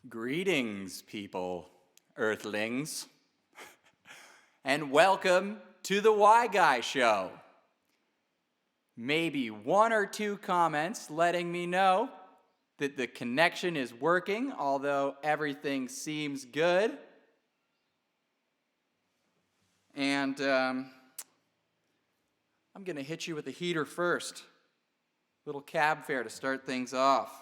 Greetings, people, earthlings, and welcome to the WyGuy show. Maybe one or two comments letting me know that the connection is working, although everything seems good. And I'm going to hit you with a heater first. Little cab fare to start things off.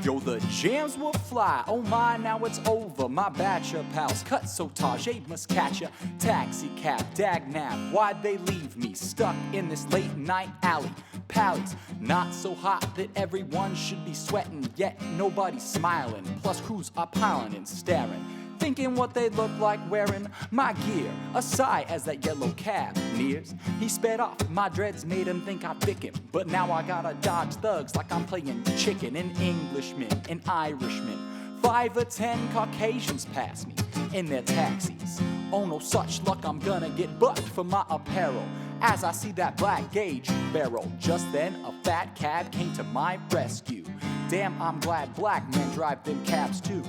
Yo, the jams will fly, oh my, now it's over. My batch of pals cut so Tajay must catch ya. Taxi cab, dagnab, why'd they leave me stuck in this late night alley? Pallies, not so hot that everyone should be sweating, yet nobody's smiling. Plus crews are piling and staring, thinking what they look like wearing my gear. A sigh as that yellow cab nears. He sped off, my dreads made him think I'd pick him. But now I gotta dodge thugs like I'm playing chicken. An Englishman, an Irishman, 5 or 10 Caucasians pass me in their taxis. Oh no such luck, I'm gonna get bucked for my apparel as I see that black gauge barrel. Just then a fat cab came to my rescue. Damn, I'm glad black men drive them cabs too.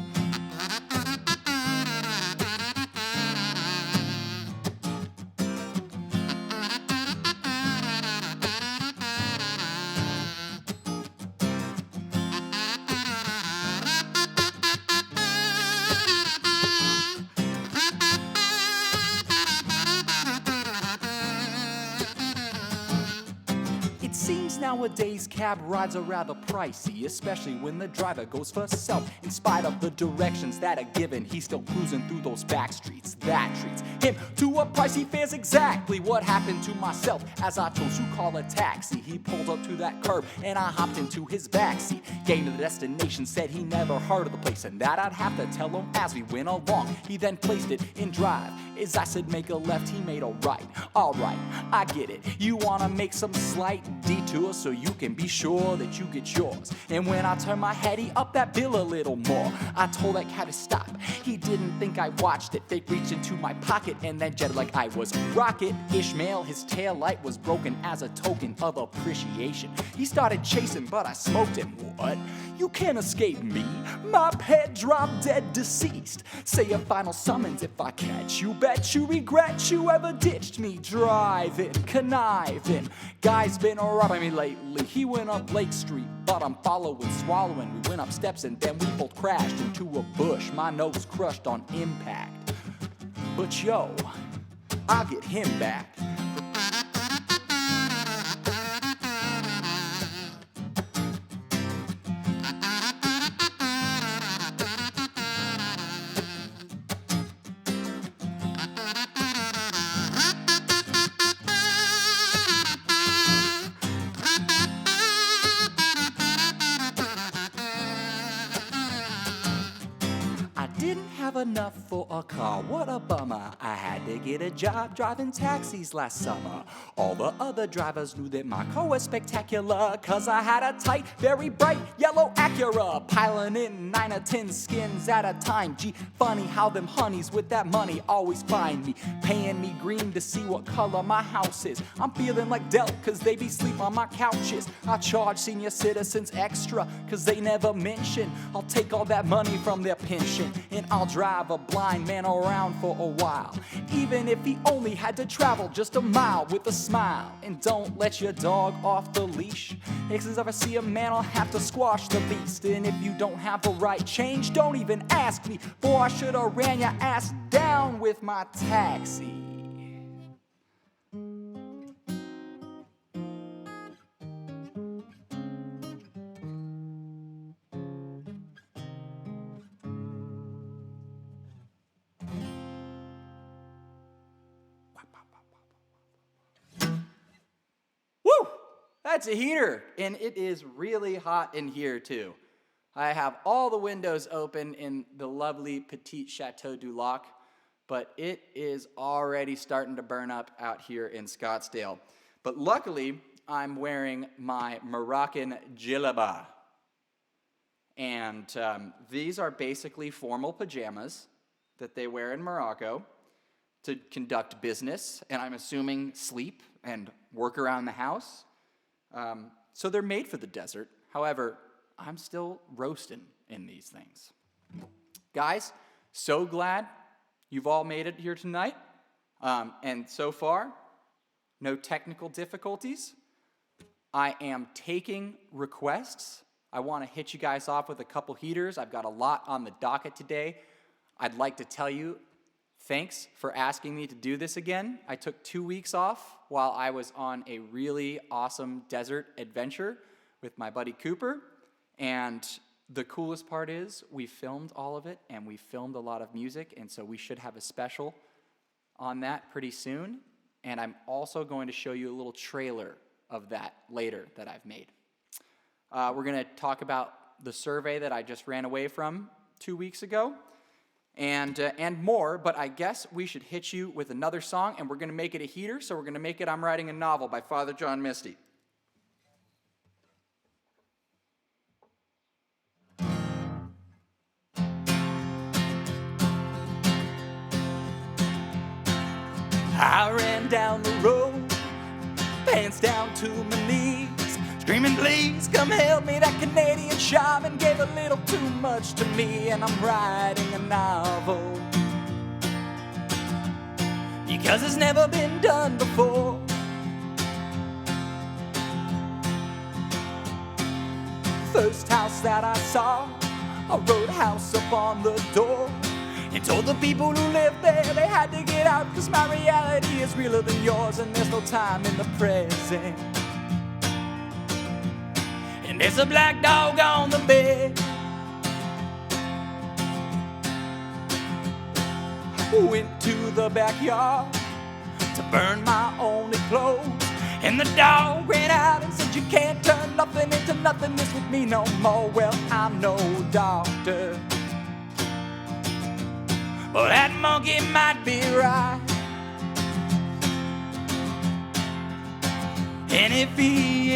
Nowadays, cab rides are rather pricey, especially when the driver goes for self. In spite of the directions that are given, he's still cruising through those back streets. That treats him to a pricey fare's exactly what happened to myself as I chose to call a taxi. He pulled up to that curb and I hopped into his backseat. Getting to the destination, said he never heard of the place and that I'd have to tell him as we went along. He then placed it in drive. As I said make a left, he made a right. Alright, I get it. You wanna make some slight detour so you can be sure that you get yours. And when I turned my head, he upped that bill a little more. I told that cab to stop. He didn't think I watched it. They reached into my pocket and then jetted like I was a rocket. Ishmael, his tail light was broken as a token of appreciation. He started chasing, but I smoked him. What? You can't escape me. My pet dropped dead deceased. Say a final summons if I catch you. Bet you regret you ever ditched me. Driving, conniving. Guy's been robbing me lately. He went up Lake Street, but I'm following, swallowing. We went up steps and then we both crashed into a bush. My nose crushed on impact. But yo, I'll get him back. Enough for a car, what a bummer. I had to get a job driving taxis last summer. All the other drivers knew that my car was spectacular, cause I had a tight, very bright yellow Acura, piling in 9 or 10 skins at a time. Gee, funny how them honeys with that money always find me, paying me green to see what color my house is. I'm feeling like Del, cause they be sleep on my couches. I charge senior citizens extra, cause they never mention I'll take all that money from their pension, and I'll drive a blind man around for a while, even if he only had to travel just a mile with a smile. And don't let your dog off the leash. If you ever see a man, I'll have to squash the beast. And if you don't have the right change, don't even ask me, for I should have ran your ass down with my taxi. That's a heater, and it is really hot in here too. I have all the windows open in the lovely Petite Chateau du Lac, but it is already starting to burn up out here in Scottsdale. But luckily, I'm wearing my Moroccan djellaba. And these are basically formal pajamas that they wear in Morocco to conduct business, and I'm assuming sleep and work around the house. So they're made for the desert. However, I'm still roasting in these things. Guys, so glad you've all made it here tonight. And so far, no technical difficulties. I am taking requests. I want to hit you guys off with a couple heaters. I've got a lot on the docket today. I'd like to tell you, thanks for asking me to do this again. I took 2 weeks off while I was on a really awesome desert adventure with my buddy Cooper. And the coolest part is we filmed all of it, and we filmed a lot of music, and so we should have a special on that pretty soon. And I'm also going to show you a little trailer of that later that I've made. We're going to talk about the survey that I just ran away from 2 weeks ago, and more, but I guess we should hit you with another song, and we're going to make it a heater, so we're going to make it I'm Writing a Novel by Father John Misty. I ran down the road, pants down to my knees, screaming, please come help me. That Canadian shaman gave a little too much to me, and I'm writing a novel because it's never been done before. First house that I saw, I wrote house up on the door and told the people who lived there they had to get out, cause my reality is realer than yours, and there's no time in the present. And there's a black dog on the bed. Went to the backyard to burn my only clothes, and the dog ran out and said, you can't turn nothing into nothingness with me no more. Well, I'm no doctor, but that monkey might be right. And if he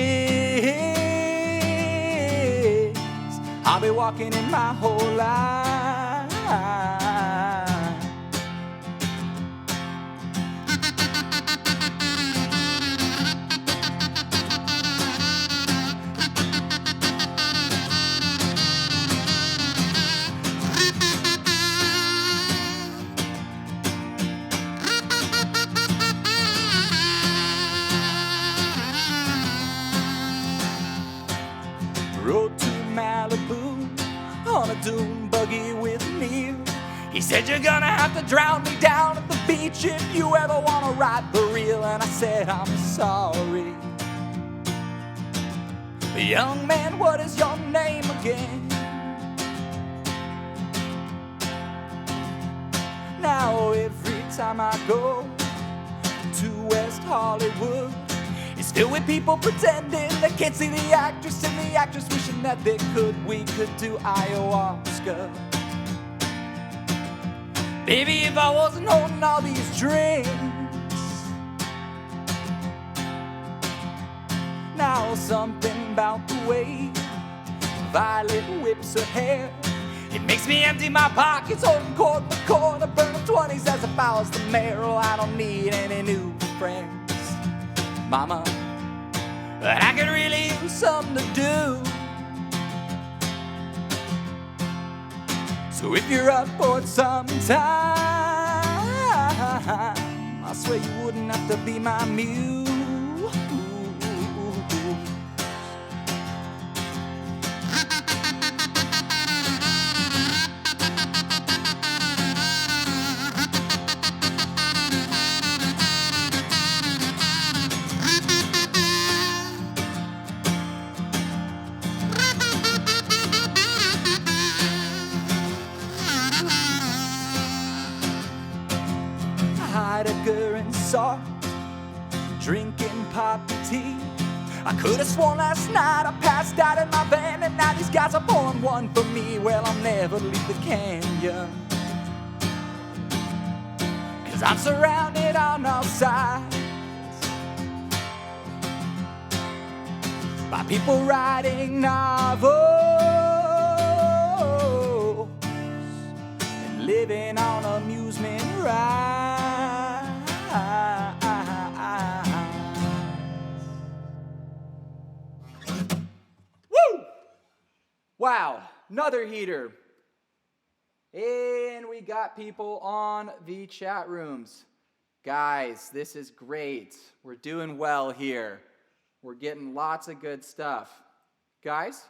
is, I'll be walking in my whole life. Rode to Malibu on a dune buggy with Neil. He said, you're gonna have to drown me down at the beach if you ever wanna ride the reel. And I said, I'm sorry. Young man, what is your name again? Now every time I go to West Hollywood, it's filled with people pretending they can't see the actress, and the actress wishing that they could. We could do ayahuasca. Baby, if I wasn't holding all these drinks. Now something about the way Violet whips her hair, it makes me empty my pockets, holding cord for cord. I burn 20s as if I was the mayor. Oh, I don't need any new friends, Mama, but I could really use something to do. So if you're up for it sometime, I swear you wouldn't have to be my muse. Heidegger and salt, drinking poppy tea. I could have sworn last night I passed out in my van, and now these guys are pouring one for me. Well, I'll never leave the canyon. I'm surrounded on all sides by people writing novels and living on amusement rides. Woo! Wow, another heater. And we got people on the chat rooms. Guys, this is great. We're doing well here. We're getting lots of good stuff. Guys,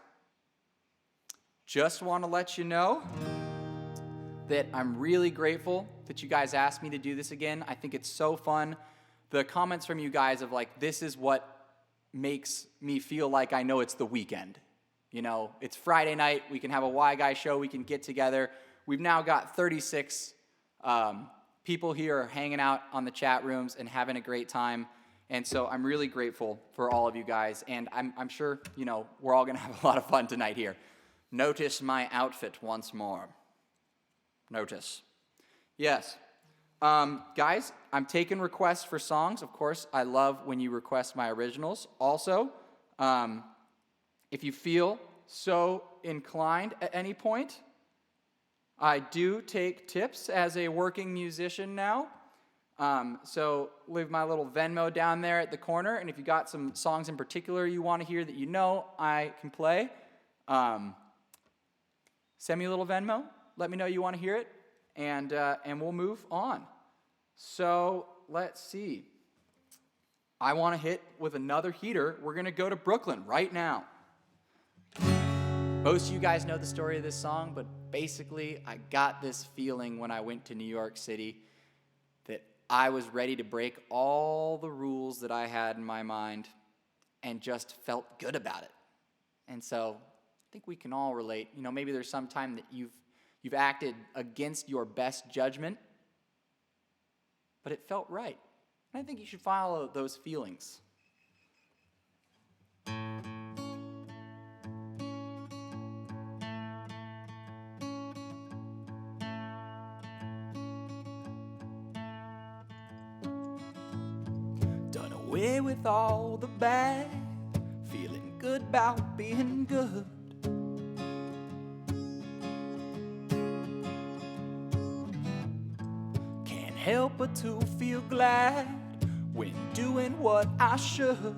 just want to let you know that I'm really grateful that you guys asked me to do this again. I think it's so fun. The comments from you guys of like, this is what makes me feel like I know it's the weekend. You know, it's Friday night. We can have a WyGuy show. We can get together. We've now got 36 people here hanging out on the chat rooms and having a great time. And so I'm really grateful for all of you guys. And I'm sure, you know, we're all going to have a lot of fun tonight here. Notice my outfit once more. Notice. Yes. Guys, I'm taking requests for songs. Of course, I love when you request my originals. Also, if you feel so inclined at any point, I do take tips as a working musician now. So leave my little Venmo down there at the corner, and if you got some songs in particular you want to hear that you know I can play, send me a little Venmo. Let me know you want to hear it, and we'll move on. So let's see. I want to hit with another heater. We're going to go to Brooklyn right now. Most of you guys know the story of this song, but basically I got this feeling when I went to New York City that I was ready to break all the rules that I had in my mind and just felt good about it. And so I think we can all relate. You know, maybe there's some time that you've acted against your best judgment, but it felt right. And I think you should follow those feelings. Done away with all the bad, feeling good about being good. Can't help but to feel glad when doing what I should.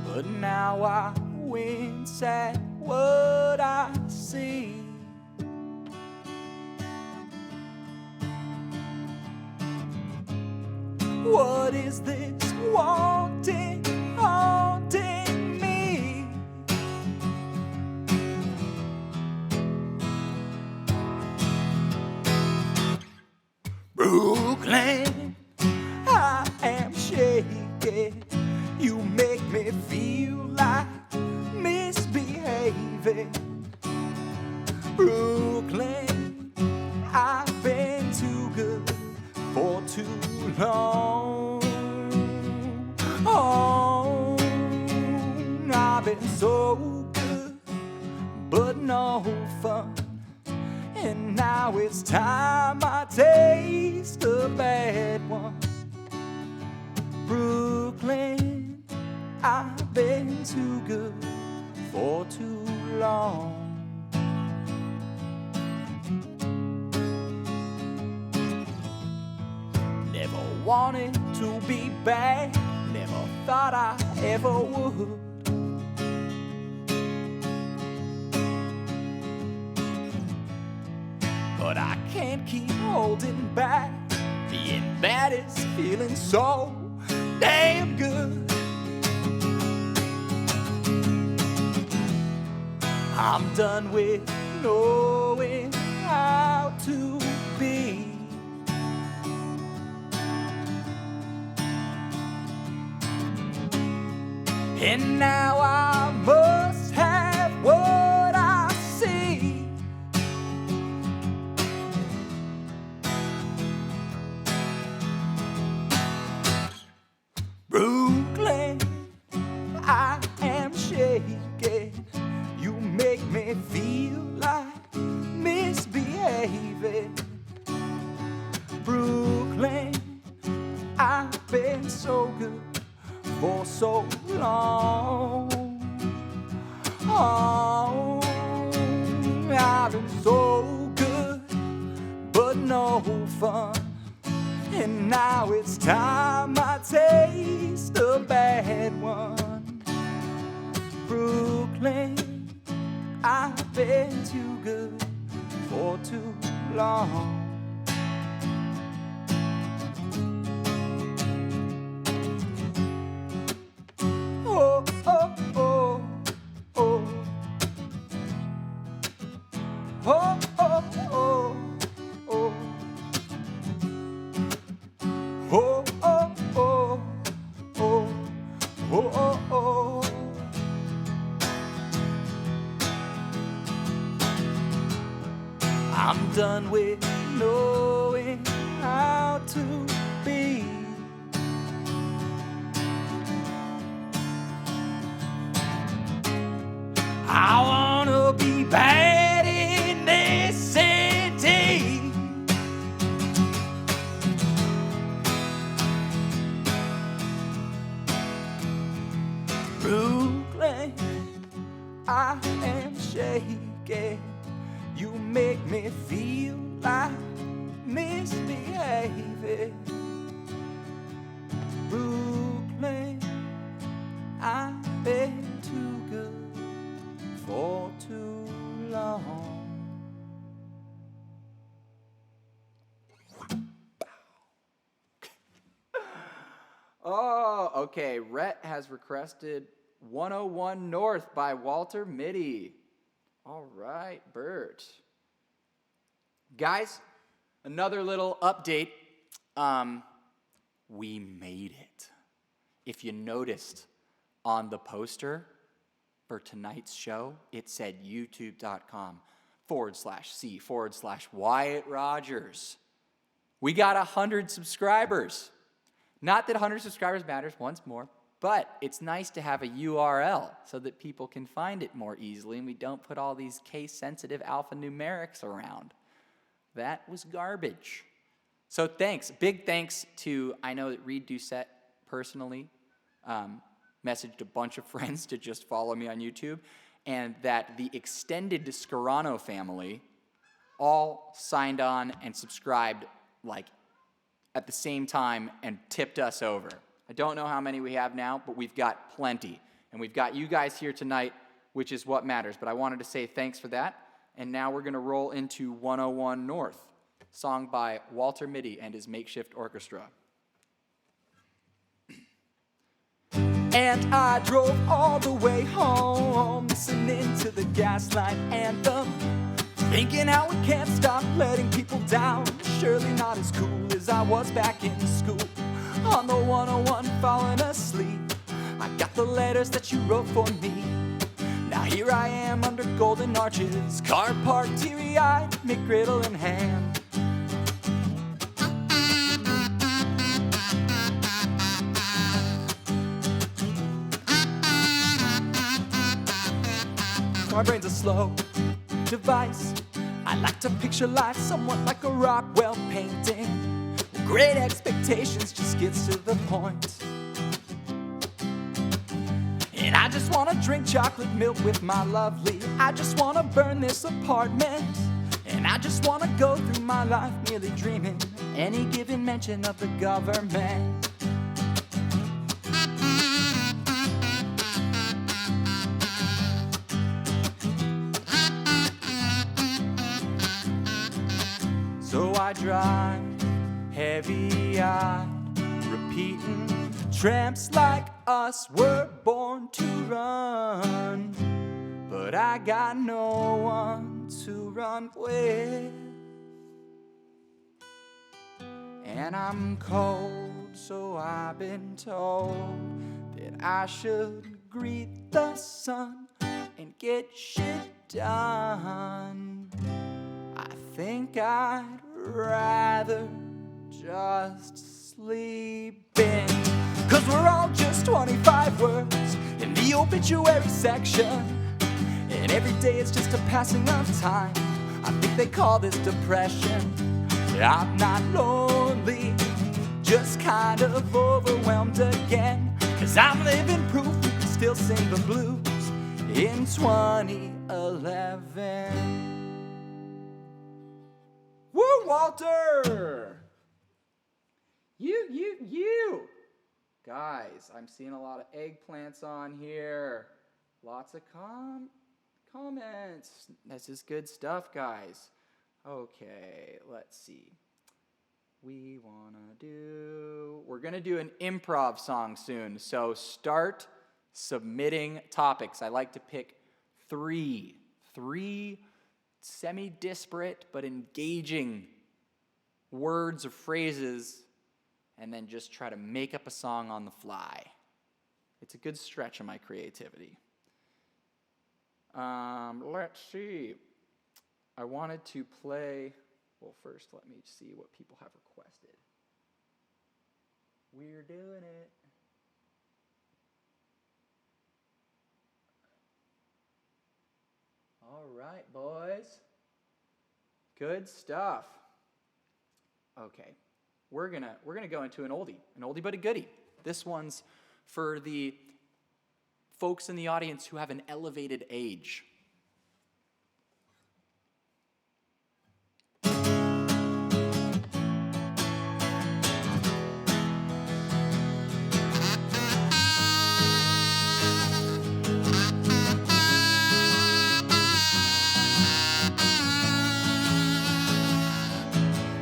But now I wince at what I see. What is this wanting, haunting me? Brooklyn, I am shaking. You make me feel like misbehaving. Brooklyn, I've been too good for too long. Oh, I've been so good, but no fun. And now it's time I taste a bad one. Brooklyn, I've been too good for too long. Never wanted to be bad, never thought I ever would. But I can't keep holding back. Being bad is feeling so damn good. I'm done with knowing how to be. And now I must have what I see. Brooklyn, I am shaking. You make me feel like for so long. Oh, I've been so good, but no fun. And now it's time I taste a bad one. Brooklyn, I've been too good for too long. Oh, oh, oh, oh. Oh, oh, oh, oh. Oh, oh, oh, oh, oh, oh, oh. I'm done with knowing how to be. I wanna be bad in this city. Brooklyn, I am shaking. You make me feel like misbehaving. Brooklyn, I've been too good for too long. Oh, okay. Rhett has requested 101 North by Walter Mitty. All right, Bert. Guys, another little update. We made it. If you noticed on the poster for tonight's show, it said youtube.com/C/Wyatt Rogers. We got 100 subscribers. Not that 100 subscribers matters once more, but it's nice to have a URL so that people can find it more easily and we don't put all these case-sensitive alphanumerics around. That was garbage. So thanks. Big thanks to, I know that Reed Doucette personally messaged a bunch of friends to just follow me on YouTube, and that the extended Scarano family all signed on and subscribed like at the same time and tipped us over. I don't know how many we have now, but we've got plenty. And we've got you guys here tonight, which is what matters. But I wanted to say thanks for that. And now we're going to roll into 101 North, song by Walter Mitty and his makeshift orchestra. And I drove all the way home, listening to the Gaslight Anthem, thinking how we can't stop letting people down. Surely not as cool as I was back in school. On the 101, falling asleep, I got the letters that you wrote for me. Now here I am under golden arches, car parked, teary-eyed, McGriddle in hand. My brain's a slow device. I like to picture life somewhat like a Rockwell painting. Great expectations just gets to the point. And I just wanna drink chocolate milk with my lovely. I just wanna burn this apartment. And I just wanna go through my life merely dreaming any given mention of the government. So I drive heavy-eyed, repeating, tramps like us were born to run. But I got no one to run with. And I'm cold, so I've been told that I should greet the sun and get shit done. I think I'd rather just sleep in. 'Cause we're all just 25 words in the obituary section, and every day it's just a passing of time. I think they call this depression. I'm not lonely, just kind of overwhelmed again. 'Cause 'cause I'm living proof you can still sing the blues in 2011. Woo, Walter! You! Guys, I'm seeing a lot of eggplants on here. Lots of comments. This is good stuff, guys. Okay, let's see. We're gonna do an improv song soon, so start submitting topics. I like to pick three semi-disparate but engaging words or phrases, and then just try to make up a song on the fly. It's a good stretch of my creativity. Let's see. I wanted to play, well, first let me see what people have requested. We're doing it. All right, boys. Good stuff. Okay. We're gonna go into an oldie but a goodie. This one's for the folks in the audience who have an elevated age.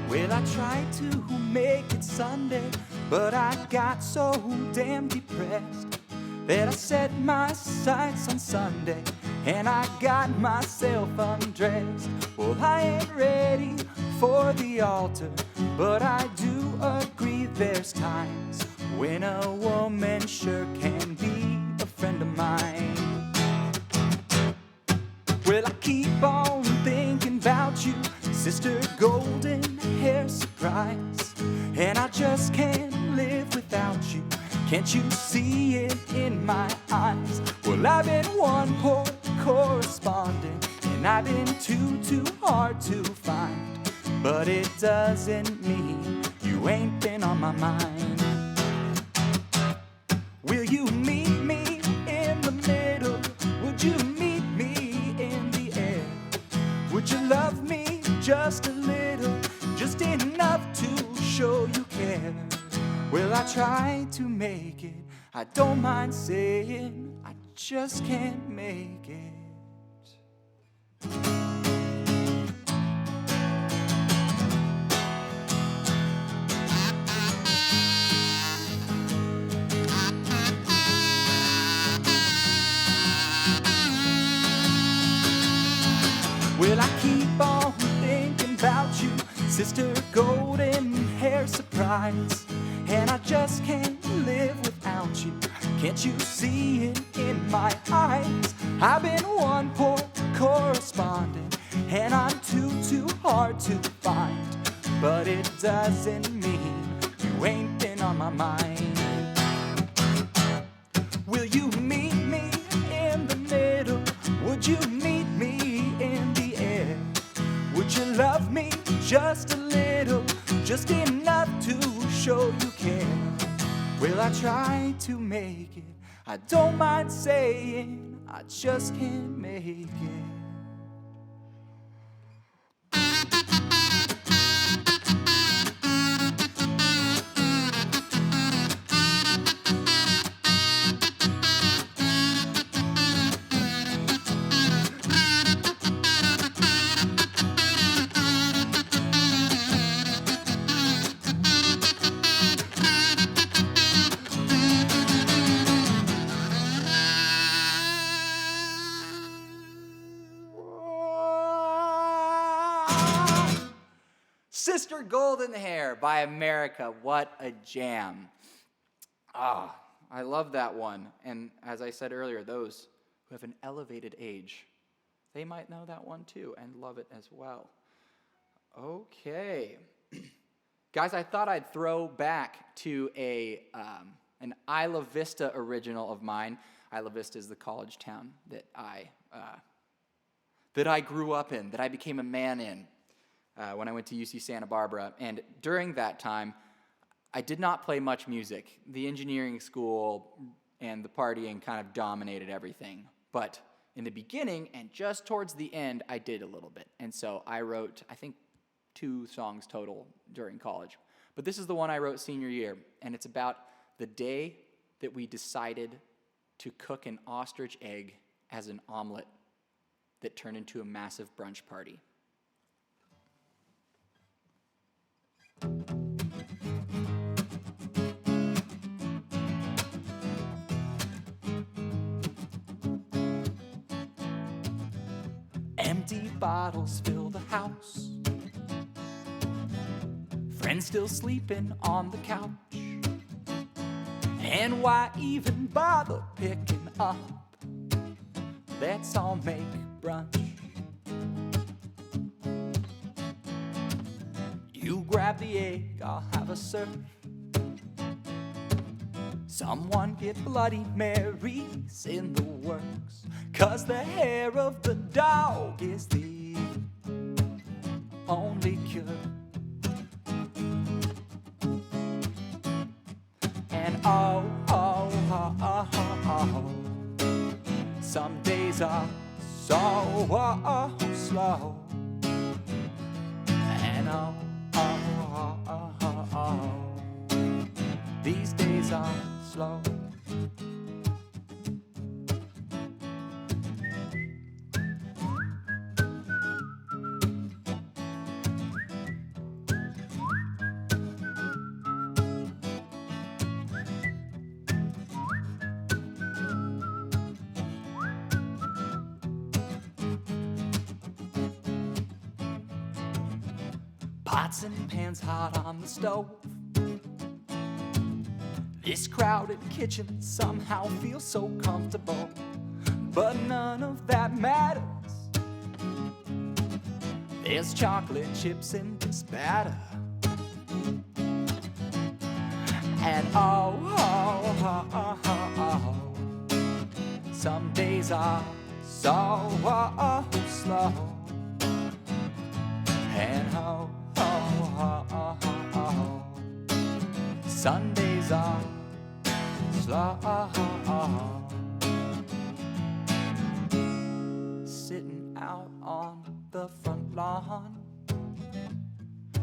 Well, I tried to make it Sunday, but I got so damn depressed that I set my sights on Sunday and I got myself undressed. Well, I ain't ready for the altar, but I do agree there's times when a woman sure can be a friend of mine. Well, I keep on thinking about you, Sister Golden Hair Surprise, and I just can't live without you. Can't you see it in my eyes? Well, I've been one poor correspondent, and I've been too hard to find, but it doesn't mean you ain't been on my mind. Will you meet me in the middle? Would you meet me in the air? Would you love me just a little, just enough to show you care? Well, I try to make it, I don't mind saying, I just can't make it. Well, I keep on thinking about you, Sister Golden Hair Surprise, and I just can't live without you. Can't you see it in my eyes? I've been one poor correspondent, and I'm too hard to find, but it doesn't mean you ain't been on my mind. Will you meet me in the middle? Would you meet me in the air? Would you love me just a little, just enough to show you care? Well, I try to make it, I don't mind saying, I just can't make it. Sister Golden Hair by America. What a jam. I love that one. And as I said earlier, those who have an elevated age, they might know that one too and love it as well. Okay. Guys, I thought I'd throw back to an Isla Vista original of mine. Isla Vista is the college town that I grew up in, that I became a man in. When I went to UC Santa Barbara. And during that time, I did not play much music. The engineering school and the partying kind of dominated everything. But in the beginning and just towards the end, I did a little bit. And so I wrote, I think, 2 songs total during college. But this is the one I wrote senior year, and it's about the day that we decided to cook an ostrich egg as an omelet that turned into a massive brunch party. Empty bottles fill the house. Friends still sleeping on the couch. And why even bother picking up? Let's all make brunch. You grab the egg, I'll have a serve. Someone get Bloody Marys in the works, 'cause the hair of the dog is the only cure. And some days are so slow. And these days are slow. Pots and pans hot on the stove. This crowded kitchen somehow feels so comfortable, but none of that matters. There's chocolate chips in this batter. And some days are so slow. And Sundays are slow. Sitting out on the front lawn,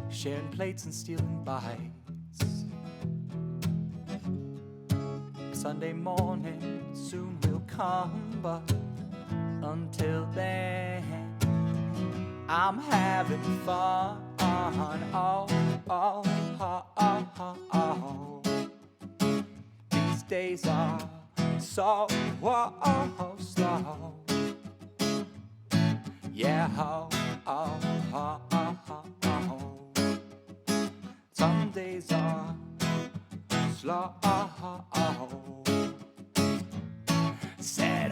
sharing plates and stealing bites. Sunday morning soon will come, but until then I'm having fun. These days are so slow. Yeah, some days are slow. Said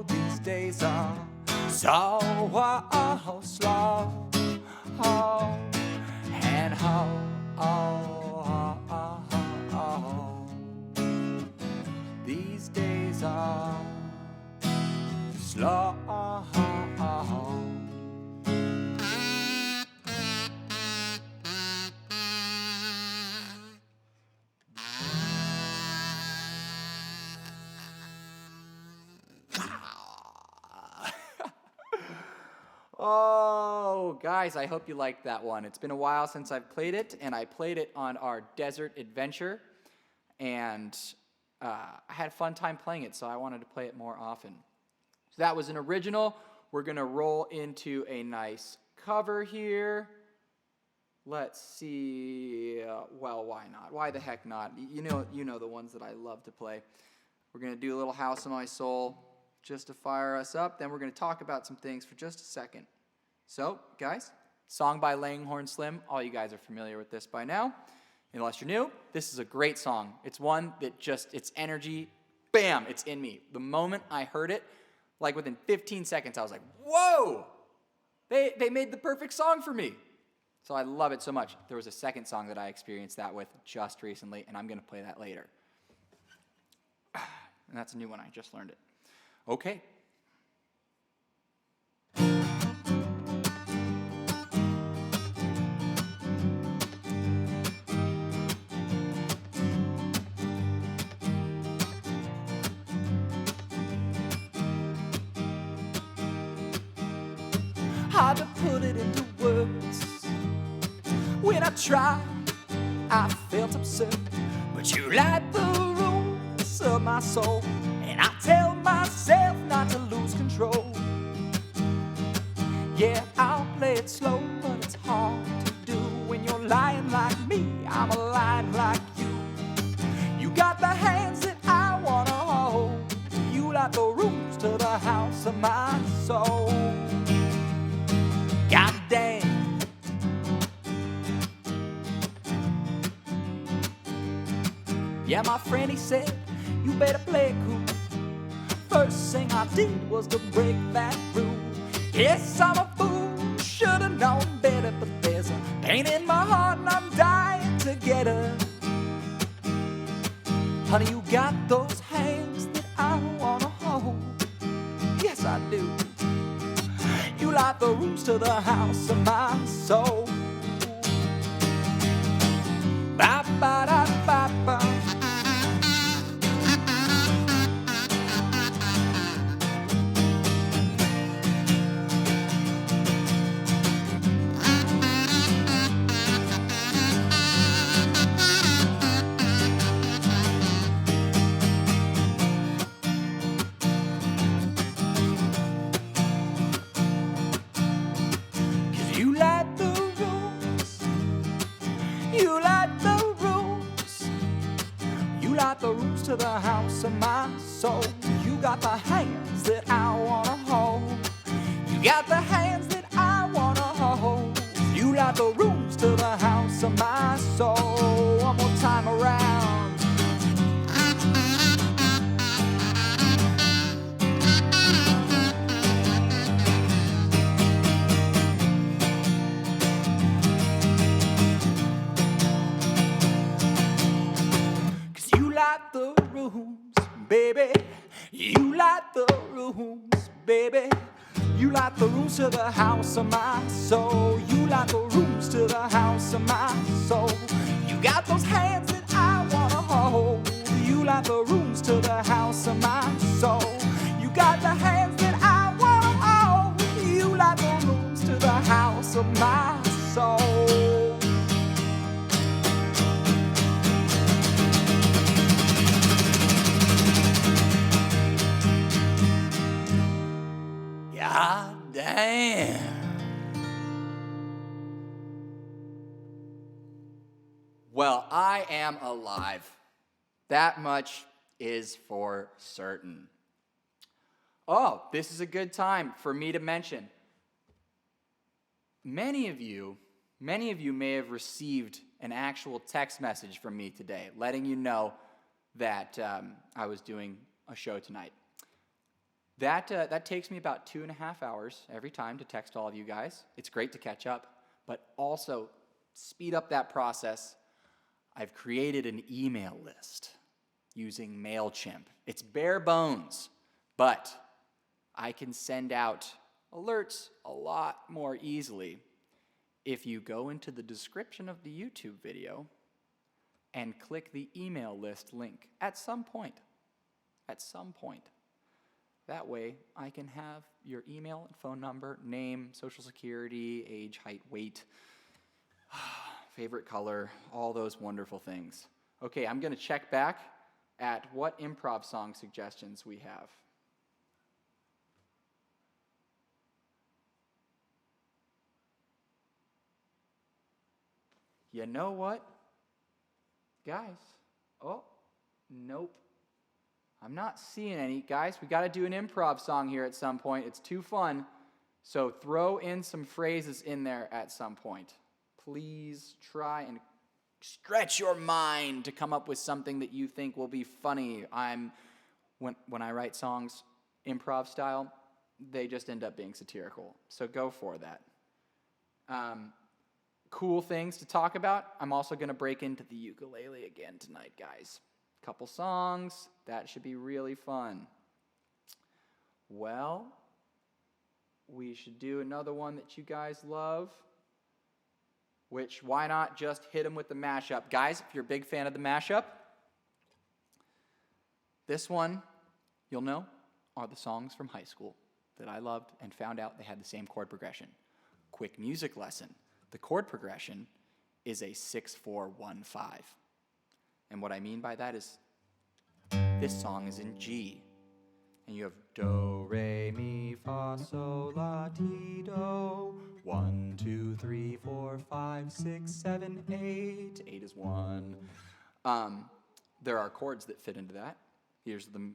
these days are so slow. And these days are slow. Oh, guys, I hope you liked that one. It's been a while since I've played it, and I played it on our desert adventure, and I had a fun time playing it, so I wanted to play it more often. So that was an original. We're going to roll into a nice cover here. Let's see. Well, why not? Why the heck not? You know the ones that I love to play. We're going to do a little House of My Soul just to fire us up. Then we're going to talk about some things for just a second. So, guys, song by Langhorne Slim. All you guys are familiar with this by now. Unless you're new, this is a great song. It's one that just, its energy, bam, it's in me. The moment I heard it, like within 15 seconds, I was like, whoa! They made the perfect song for me. So I love it so much. There was a second song that I experienced that with just recently, and I'm going to play that later. And that's a new one. I just learned it. Okay. hard to put it into words. When I tried, I felt absurd, but you light the rules of my soul, and I tell myself not to lose control. Yeah, I'll play it slow, but it's hard to do when you're lying like me. I'm a lying like you. You got the hands that I wanna hold. You light the rooms to the house of my soul. God damn. Yeah, my friend, he said, you better play it cool. First thing I did was to break that rule. Yes, I'm a fool, should've known better, but there's a pain in my heart and I'm dying to get her. Honey, you got those hands that I wanna hold. Yes, I do. You light the rooms to the house of my soul. Ba ba da ba ba. The rooms to the house of my soul. You got the hands that I wanna hold. You got the hands that I wanna hold. You light the rooms to the house of my soul. One more time around. The rooms, baby. You light the rooms, baby. You light the rooms to the house of my soul. You light the rooms to the house of my soul. You got those hands that I wanna hold. You light the rooms to the house of my soul. You got the hands that I wanna hold. You light the rooms to the house of my soul. God damn. Well, I am alive. That much is for certain. Oh, this is a good time for me to mention. Many of you may have received an actual text message from me today letting you know that I was doing a show tonight. That takes me about 2.5 hours every time to text all of you guys. It's great to catch up, but also speed up that process. I've created an email list using MailChimp. It's bare bones, but I can send out alerts a lot more easily if you go into the description of the YouTube video and click the email list link at some point. That way, I can have your email and phone number, name, social security, age, height, weight, favorite color, all those wonderful things. Okay, I'm going to check back at what improv song suggestions we have. You know what? Guys, oh, nope. I'm not seeing any. Guys, we got to do an improv song here at some point. It's too fun. So throw in some phrases in there at some point. Please try and stretch your mind to come up with something that you think will be funny. When I write songs improv style, they just end up being satirical. So go for that. Cool things to talk about. I'm also going to break into the ukulele again tonight, guys. Couple songs. That should be really fun. Well, we should do another one that you guys love. Which, why not just hit them with the mashup? Guys, if you're a big fan of the mashup, this one, you'll know, are the songs from high school. that I loved and found out they had the same chord progression. Quick music lesson. The chord progression is a 6-4-1-5. And what I mean by that is this song is in G. And you have do, re, mi, fa, sol, la, ti, do. 1, 2, 3, 4, 5, 6, 7, 8. 8 is 1. There are chords that fit into that. Here's the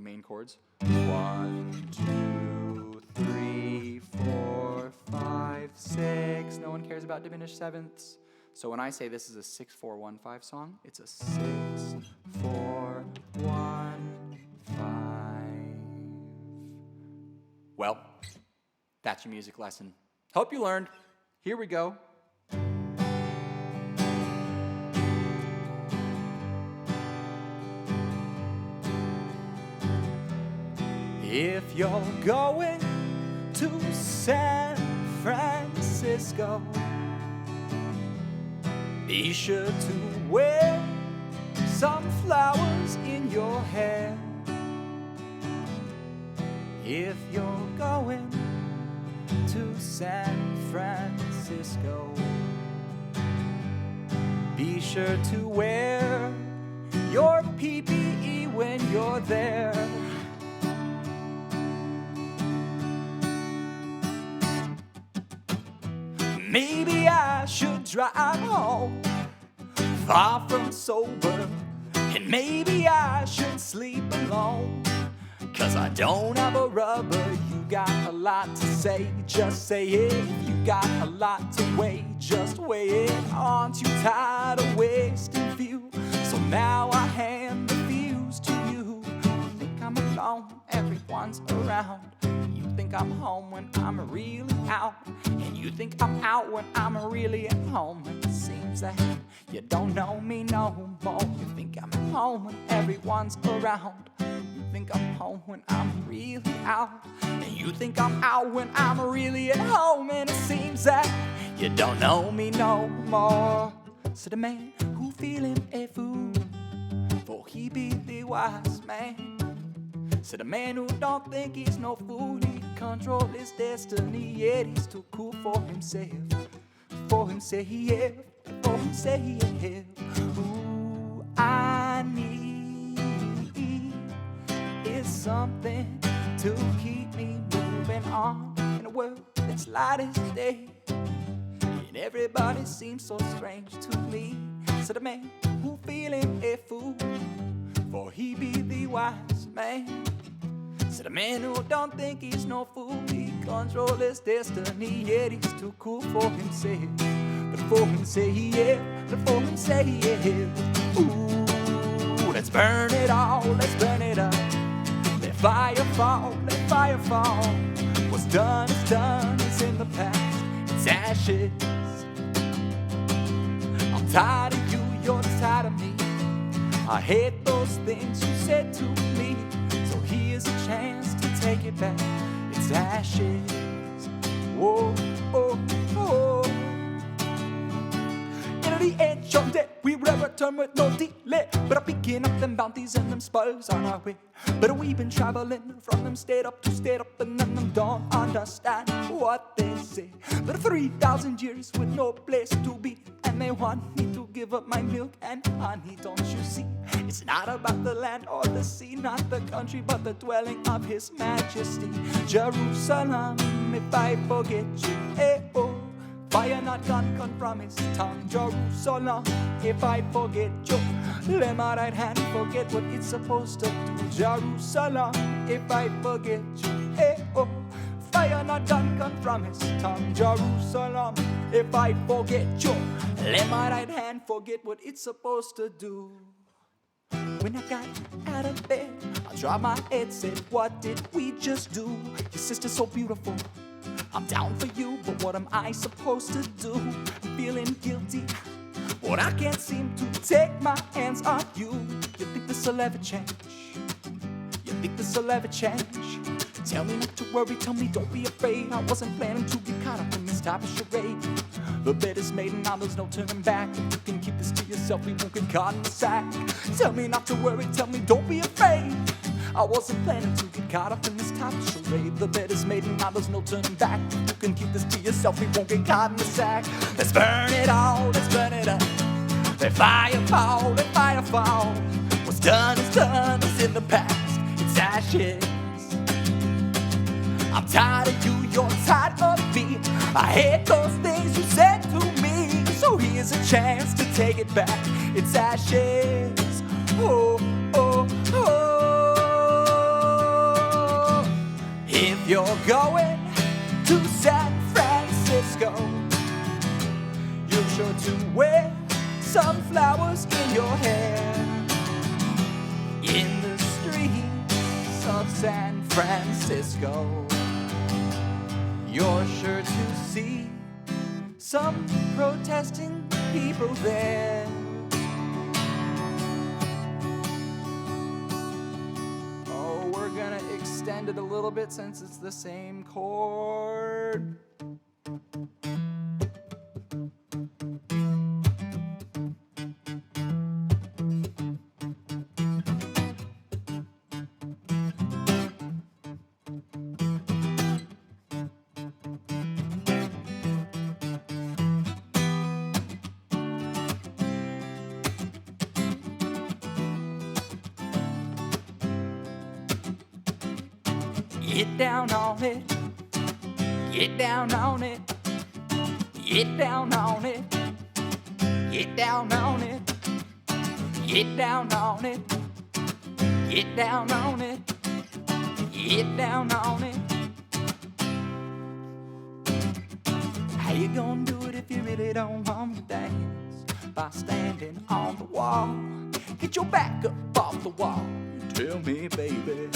main chords. 1, 2, 3, 4, 5, 6. No one cares about diminished sevenths. So when I say this is a 6-4-1-5 song, it's a 6-4-1-5. Well, that's your music lesson. Hope you learned. Here we go. If you're going to San Francisco, be sure to wear some flowers in your hair. If you're going to San Francisco, be sure to wear your PPE when you're there. Maybe I should drive home far from sober, and maybe I should sleep alone, 'cause I don't have a rubber. You got a lot to say, just say it. If you got a lot to weigh, just weigh it. Aren't you tired of wasting fuel? So now I hand the fuse to you. You think I'm alone, everyone's around. You think I'm home when I'm really out, and you think I'm out when I'm really at home. And it seems that you don't know me no more. You think I'm at home when everyone's around. You think I'm home when I'm really out, and you think I'm out when I'm really at home. And it seems that you don't know me no more. So the man who feeling a fool, for he be the wise man. So the man who don't think he's no fool, he control his destiny, yet he's too cool for himself. For himself, yeah, for himself, yeah. Who I need is something to keep me moving on in a world that's light as day, and everybody seems so strange to me. So the man who feeling a fool, for he be the wise man. So the man who don't think he's no fool, he control his destiny, yet he's too cool for himself. But for himself, yeah, but for himself, yeah. Ooh, let's burn it all, let's burn it up. Let fire fall, let fire fall. What's done is done, it's in the past, it's ashes. I'm tired of you, you're tired of me. I hate those things you said to me. So here's a chance to take it back. It's ashes. Whoa, oh, oh. In the ancient day, we will return with no delay. But I'm picking up them bounties and them spoils on our way. But we've been traveling from them state up to state up, and none of them don't understand what they say. But 3,000 years with no place to be, and they want me to give up my milk and honey. Don't you see? It's not about the land or the sea, not the country, but the dwelling of His Majesty. Jerusalem, if I forget you, eh oh. Fire not gonna come from His tongue. Jerusalem, if I forget you, let my right hand forget what it's supposed to do. Jerusalem, if I forget you, eh oh. Fire not gonna come from His tongue. Jerusalem, if I forget you, let my right hand forget what it's supposed to do. When I got out of bed, I dropped my head, said, what did we just do? Your sister's so beautiful, I'm down for you, but what am I supposed to do? I'm feeling guilty, but I can't seem to take my hands off you. You think this'll ever change? You think this'll ever change? Tell me not to worry, tell me don't be afraid. I wasn't planning to get caught up in this type of charade. The bed is made and now there's no turning back. If you can keep this to yourself, we won't get caught in the sack. Tell me not to worry, tell me don't be afraid. I wasn't planning to get caught up in this type of charade. The bed is made and now there's no turning back. You can keep this to yourself, we won't get caught in the sack. Let's burn it all, let's burn it up. Let fire fall, let fire fall. What's done is done, it's in the past, it's ashes. I'm tired of you, you're tired of me. I hate those things you said to me. So here's a chance to take it back, it's ashes. Oh, oh, oh. If you're going to San Francisco, you're sure to wear some flowers in your hair. In the streets of San Francisco, you're sure to see some protesting people there. Oh, we're gonna extend it a little bit since it's the same chord. Get down on it, get down on it, get down on it, get down on it, get down on it, get down on it, get down on it. How you gonna do it if you really don't want to dance? By standing on the wall, get your back up off the wall. Tell me, baby.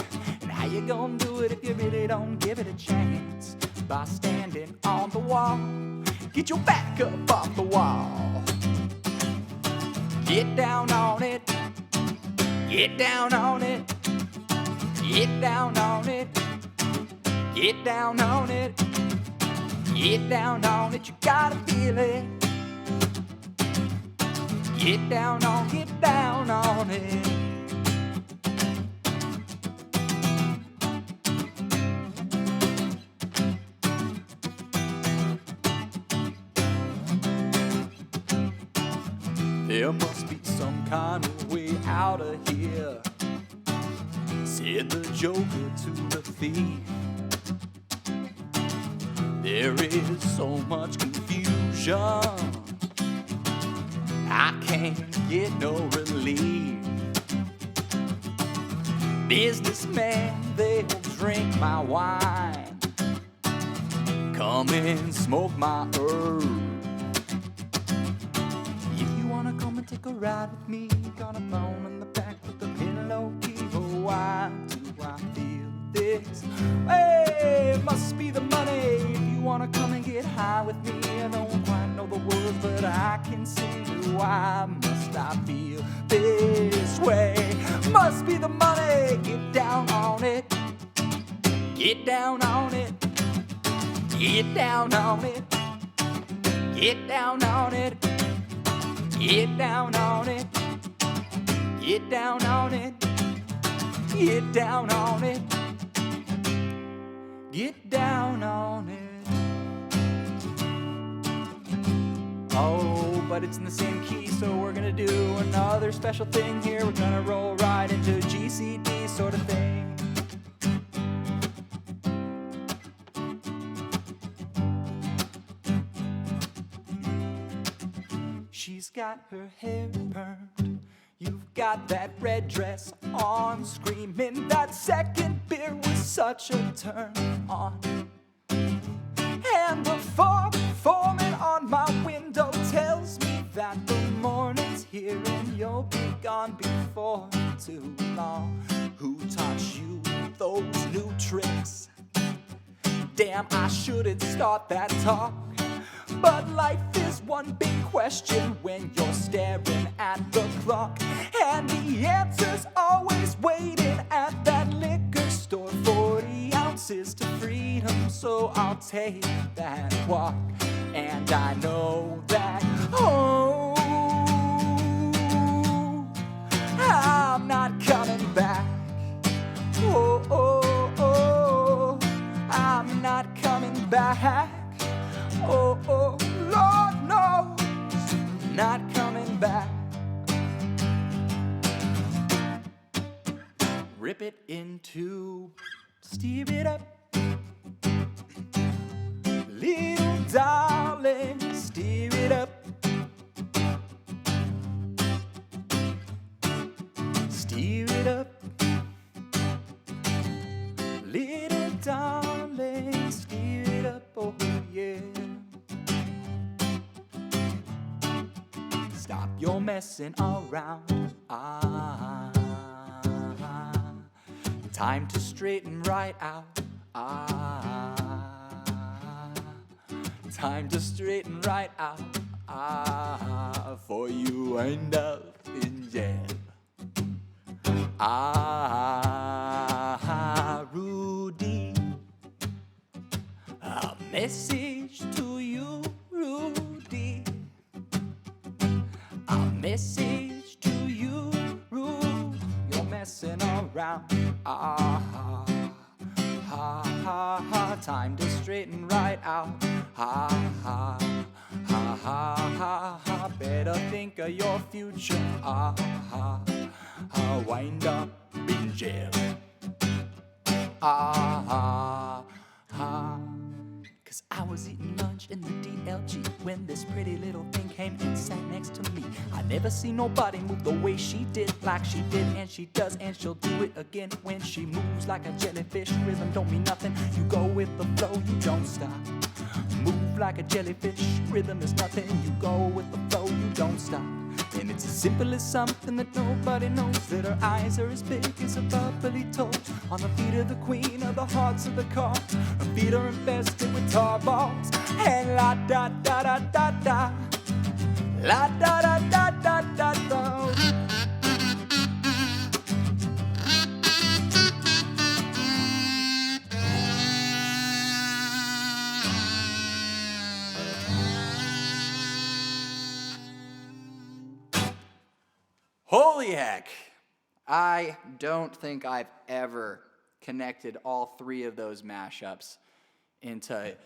How you gonna do it if you really don't give it a chance? By standing on the wall, get your back up off the wall. Get down on it, get down on it, get down on it, get down on it, get down on it, you gotta feel it. Get down on it. There must be some kind of way out of here, said the joker to the thief. There is so much confusion, I can't get no relief. Businessmen, they'll drink my wine, come and smoke my herb. Take a ride with me, got a bone in the back with a pillow key. Oh, why do I feel this? Hey, it must be the money. If you wanna come and get high with me, I don't quite know the words, but I can sing. Why must I feel this way? Must be the money. Get down on it, get down on it, get down on it, get down on it. Get down on it, get down on it, get down on it, get down on it. Oh, but it's in the same key, so we're gonna do another special thing here. We're gonna roll right into GCD sort of thing. She's got her hair burned, you've got that red dress on, screaming that second beer was such a turn on. And the fog forming on my window tells me that the morning's here and you'll be gone before too long. Who taught you those new tricks? Damn, I shouldn't start that talk. But life is one big question when you're staring at the clock, and the answer's always waiting at that liquor store. 40 ounces to freedom, so I'll take that walk. And I know that, oh, I'm not coming back. hack. Oh, oh, Lord knows, not coming back. Rip it in two, steer it up. Little darling, steer it up. Steer it up. Little darling, steer it up, oh yeah. Stop your messing around. Time to straighten right out. Time to straighten right out. For you end up in jail. Rudy, a message to you, Rudy. A message to you, Rudy. You're messing around. Time to straighten right out. Better think of your future. Wind up in jail. Cause I was eating lunch in the DLG when this pretty little thing came and sat next to me. I never seen nobody move the way she did, like she did, and she does, and she'll do it again when she moves like a jellyfish. Rhythm don't mean nothing, you go with the flow, you don't stop. Move like a jellyfish, rhythm is nothing, you go with the flow, you don't stop. And it's as simple as something that nobody knows, that her eyes are as big as a bubbly toad. On the feet of the queen of the hearts of the cards, her feet are infested with tar balls. And la da da da da da, la da da da da da da. Holy heck, I don't think I've ever connected all three of those mashups into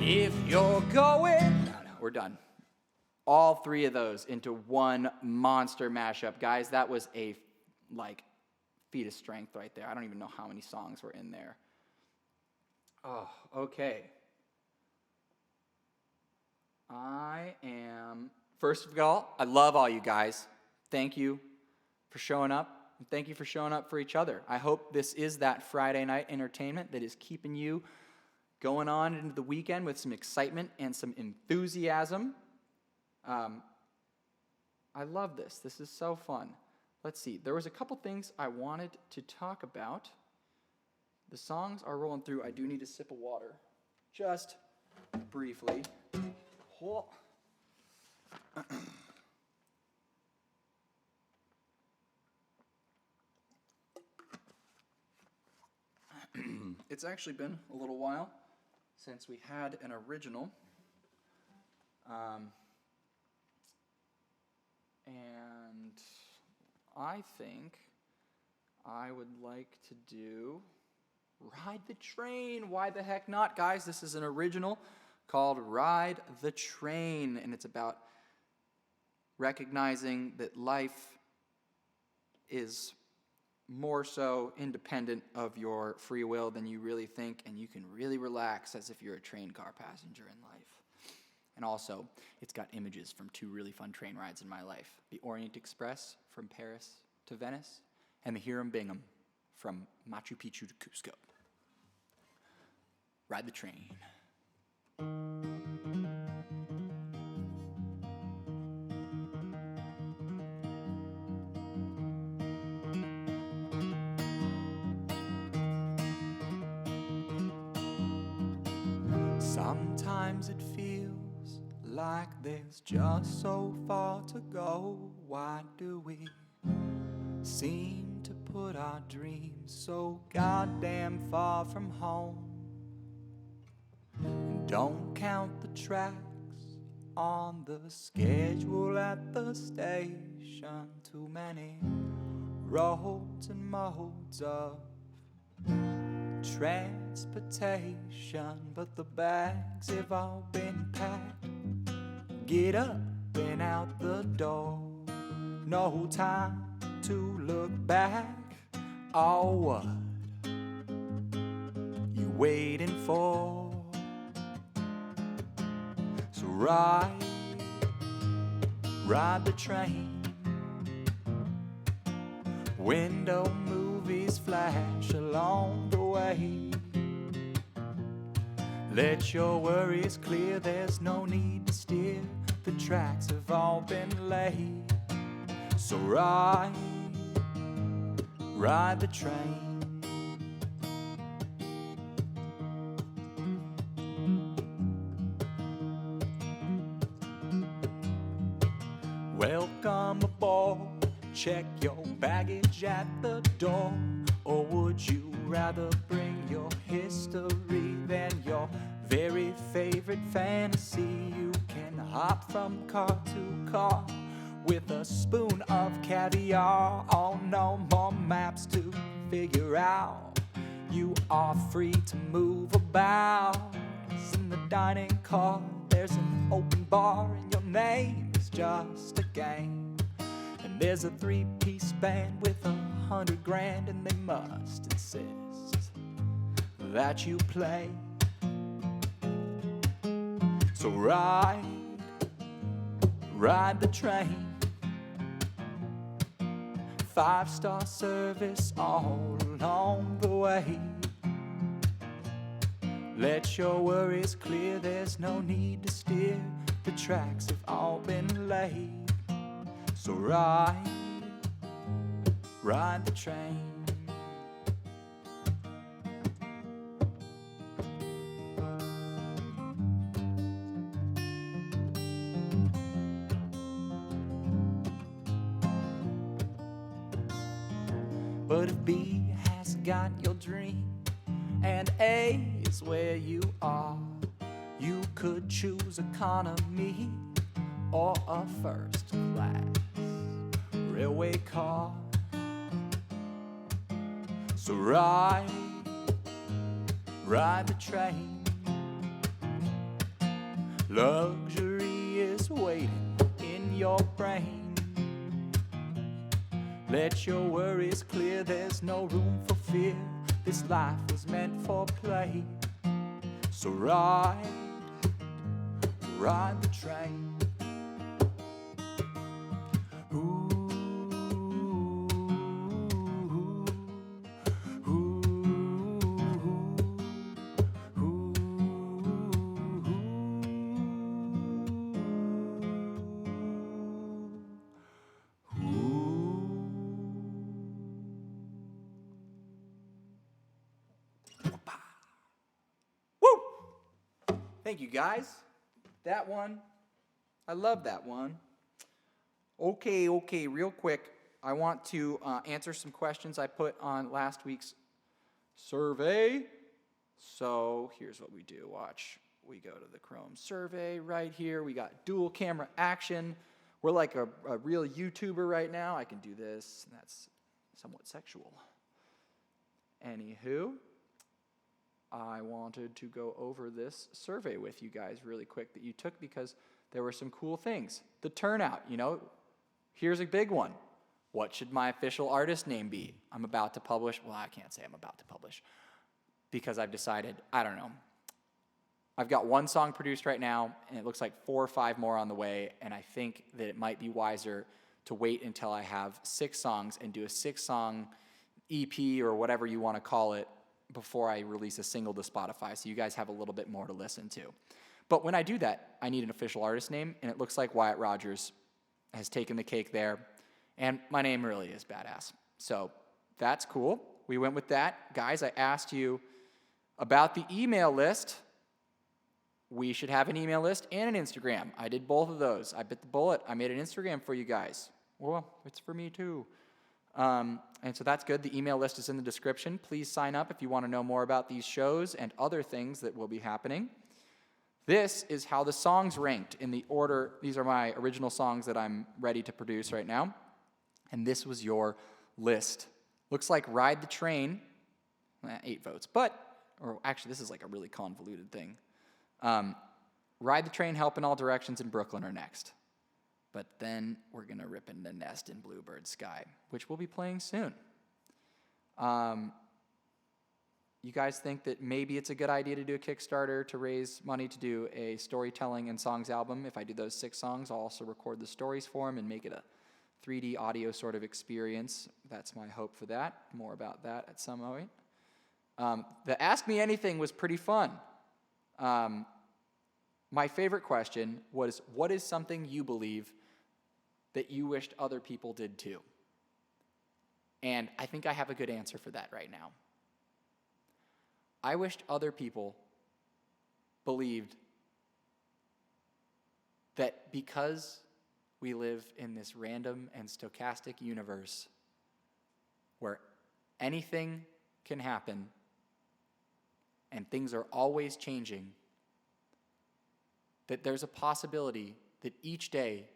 if you're going. No, we're done. All three of those into one monster mashup. Guys, that was a feat of strength right there. I don't even know how many songs were in there. Oh, okay. First of all, I love all you guys. Thank you for showing up, and thank you for showing up for each other. I hope this is that Friday night entertainment that is keeping you going on into the weekend with some excitement and some enthusiasm. I love this. This is so fun. Let's see. There was a couple things I wanted to talk about. The songs are rolling through. I do need a sip of water. Just briefly. It's actually been a little while since we had an original. And I think I would like to do Ride the Train. Why the heck not, guys? This is an original called Ride the Train, and it's about recognizing that life is more so independent of your free will than you really think, and you can really relax as if you're a train car passenger in life. And also, it's got images from two really fun train rides in my life. The Orient Express from Paris to Venice, and the Hiram Bingham from Machu Picchu to Cusco. Ride the train. Sometimes it feels like there's just so far to go. Why do we seem to put our dreams so goddamn far from home? And don't count the tracks on the schedule at the station. Too many roads and modes of transportation, but the bags have all been packed. Get up and out the door, no time to look back. Oh, what you waiting for? So ride the train. Window movies flash along the way. Let your worries clear, there's no need to steer. The tracks have all been laid. So ride the train. Welcome aboard, check your baggage at the door. Or would you rather bring your history than your very favorite fantasy? You can hop from car to car with a spoon of caviar. Oh, no more maps to figure out. You are free to move about. In the dining car, there's an open bar, and your name is just a game. And there's a three-piece band with 100 grand, and they must insist that you play. So ride the train. 5-star service all along the way. Let your worries clear, there's no need to steer. The tracks have all been laid. So ride the train. But if B has got your dream and A is where you are, you could choose economy or a first class railway car. So ride the train. Luxury is waiting in your brain. Let your worries clear, there's no room for fear. This life was meant for play. So ride the train. Ooh, ooh, ooh, ooh. Woo! Thank you, guys. That one, I love that one. Okay, real quick, I want to answer some questions I put on last week's survey. So here's what we do. Watch. We go to the Chrome survey right here. We got dual camera action. We're like a real YouTuber right now. I can do this, and that's somewhat sexual. Anywho, I wanted to go over this survey with you guys really quick that you took because there were some cool things. The turnout, here's a big one. What should my official artist name be? I'm about to publish. Well, I can't say I'm about to publish because I've decided, I don't know. I've got one song produced right now, and it looks like 4 or 5 more on the way, and I think that it might be wiser to wait until I have 6 songs and do a 6-song EP or whatever you want to call it before I release a single to Spotify, so you guys have a little bit more to listen to. But when I do that, I need an official artist name, and it looks like Wyatt Rogers has taken the cake there, and my name really is badass. So that's cool. We went with that. Guys, I asked you about the email list. We should have an email list and an Instagram. I did both of those. I bit the bullet. I made an Instagram for you guys. Well, it's for me too. And so that's good. The email list is in the description. Please sign up if you want to know more about these shows and other things that will be happening. This is how the songs ranked in the order. These are my original songs that I'm ready to produce right now. And this was your list. Looks like Ride the Train 8 votes. Or actually, this is like a really convoluted thing. Ride the Train, Help in All Directions, in Brooklyn are next. But then we're going to rip into Nest in Bluebird Sky, which we'll be playing soon. You guys think that maybe it's a good idea to do a Kickstarter to raise money to do a storytelling and songs album? If I do those 6 songs, I'll also record the stories for them and make it a 3D audio sort of experience. That's my hope for that. More about that at some point. The Ask Me Anything was pretty fun. My favorite question was, what is something you believe that you wished other people did too? And I think I have a good answer for that right now. I wished other people believed that because we live in this random and stochastic universe where anything can happen and things are always changing, that there's a possibility that each day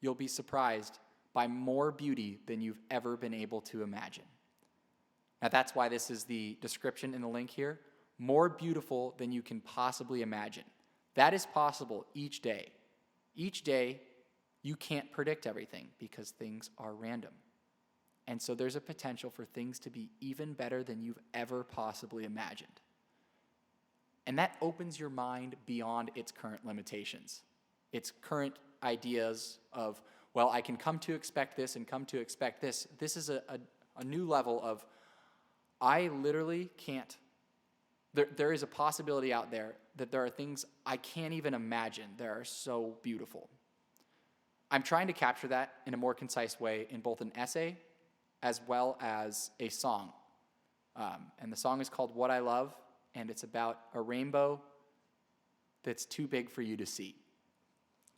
you'll be surprised by more beauty than you've ever been able to imagine. Now that's why this is the description in the link here. More beautiful than you can possibly imagine. That is possible each day. Each day, you can't predict everything because things are random. And so there's a potential for things to be even better than you've ever possibly imagined. And that opens your mind beyond its current limitations, its current ideas of, well, I can come to expect this and come to expect this. This is a new level of, I literally can't. There is a possibility out there that there are things I can't even imagine that are so beautiful. I'm trying to capture that in a more concise way in both an essay as well as a song. And the song is called What I Love, and it's about a rainbow that's too big for you to see.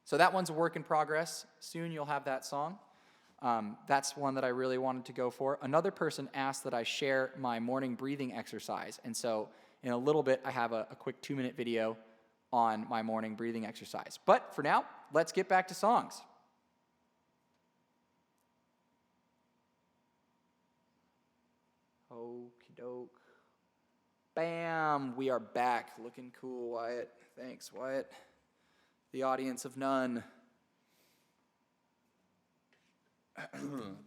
So that one's a work in progress. Soon you'll have that song. That's one that I really wanted to go for. Another person asked that I share my morning breathing exercise, and so in a little bit I have a quick 2-minute video on my morning breathing exercise. But for now, let's get back to songs. Okie doke. Bam! We are back. Looking cool, Wyatt. Thanks, Wyatt. The audience of none.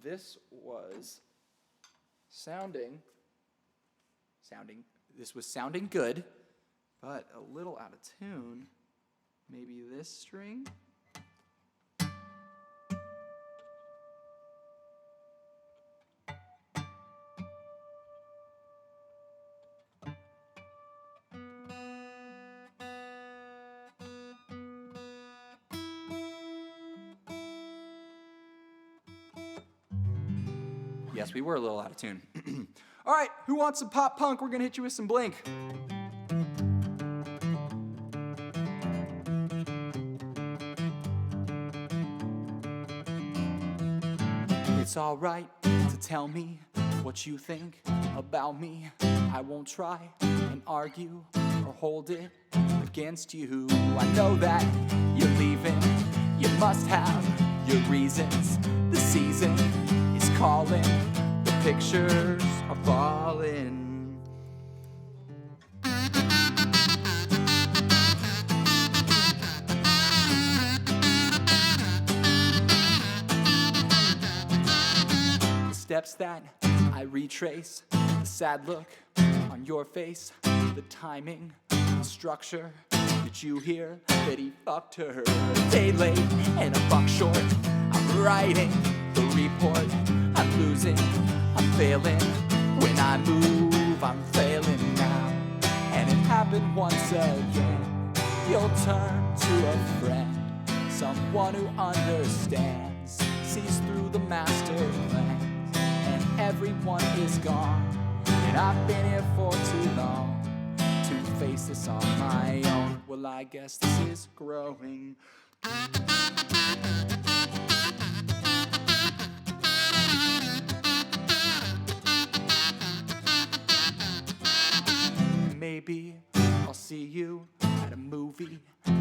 This was sounding good, but a little out of tune. Maybe this string? Yes, we were a little out of tune. All right, who wants some pop punk? We're gonna hit you with some Blink. It's all right to tell me what you think about me. I won't try and argue or hold it against you. I know that you're leaving. You must have your reasons. The season is calling. The pictures are falling. The steps that I retrace, the sad look on your face, the timing, the structure. Did you hear that he fucked her? A day late and a buck short. I'm writing the report. I'm losing, I'm failing. When I move, I'm failing now. And it happened once again. You'll turn to a friend, someone who understands, sees through the master plan. And everyone is gone, and I've been here for too long to face this on my own. Well, I guess this is growing. Maybe I'll see you at a movie,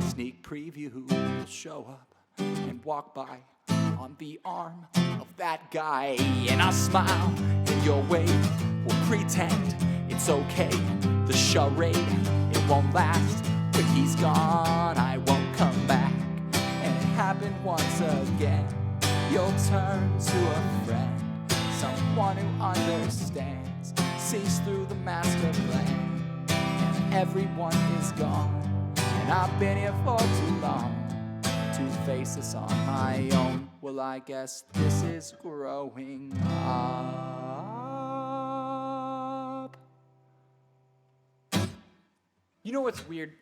sneak preview. You'll show up and walk by on the arm of that guy, and I'll smile and you'll wait. We'll pretend It's okay, the charade, it won't last. When he's gone, I won't come back. And it happened once again. You'll turn to a friend, someone who understands, sees through the master plan. And everyone is gone, and I've been here for too long to face this on my own. Well, I guess this is growing up. You know what's weird?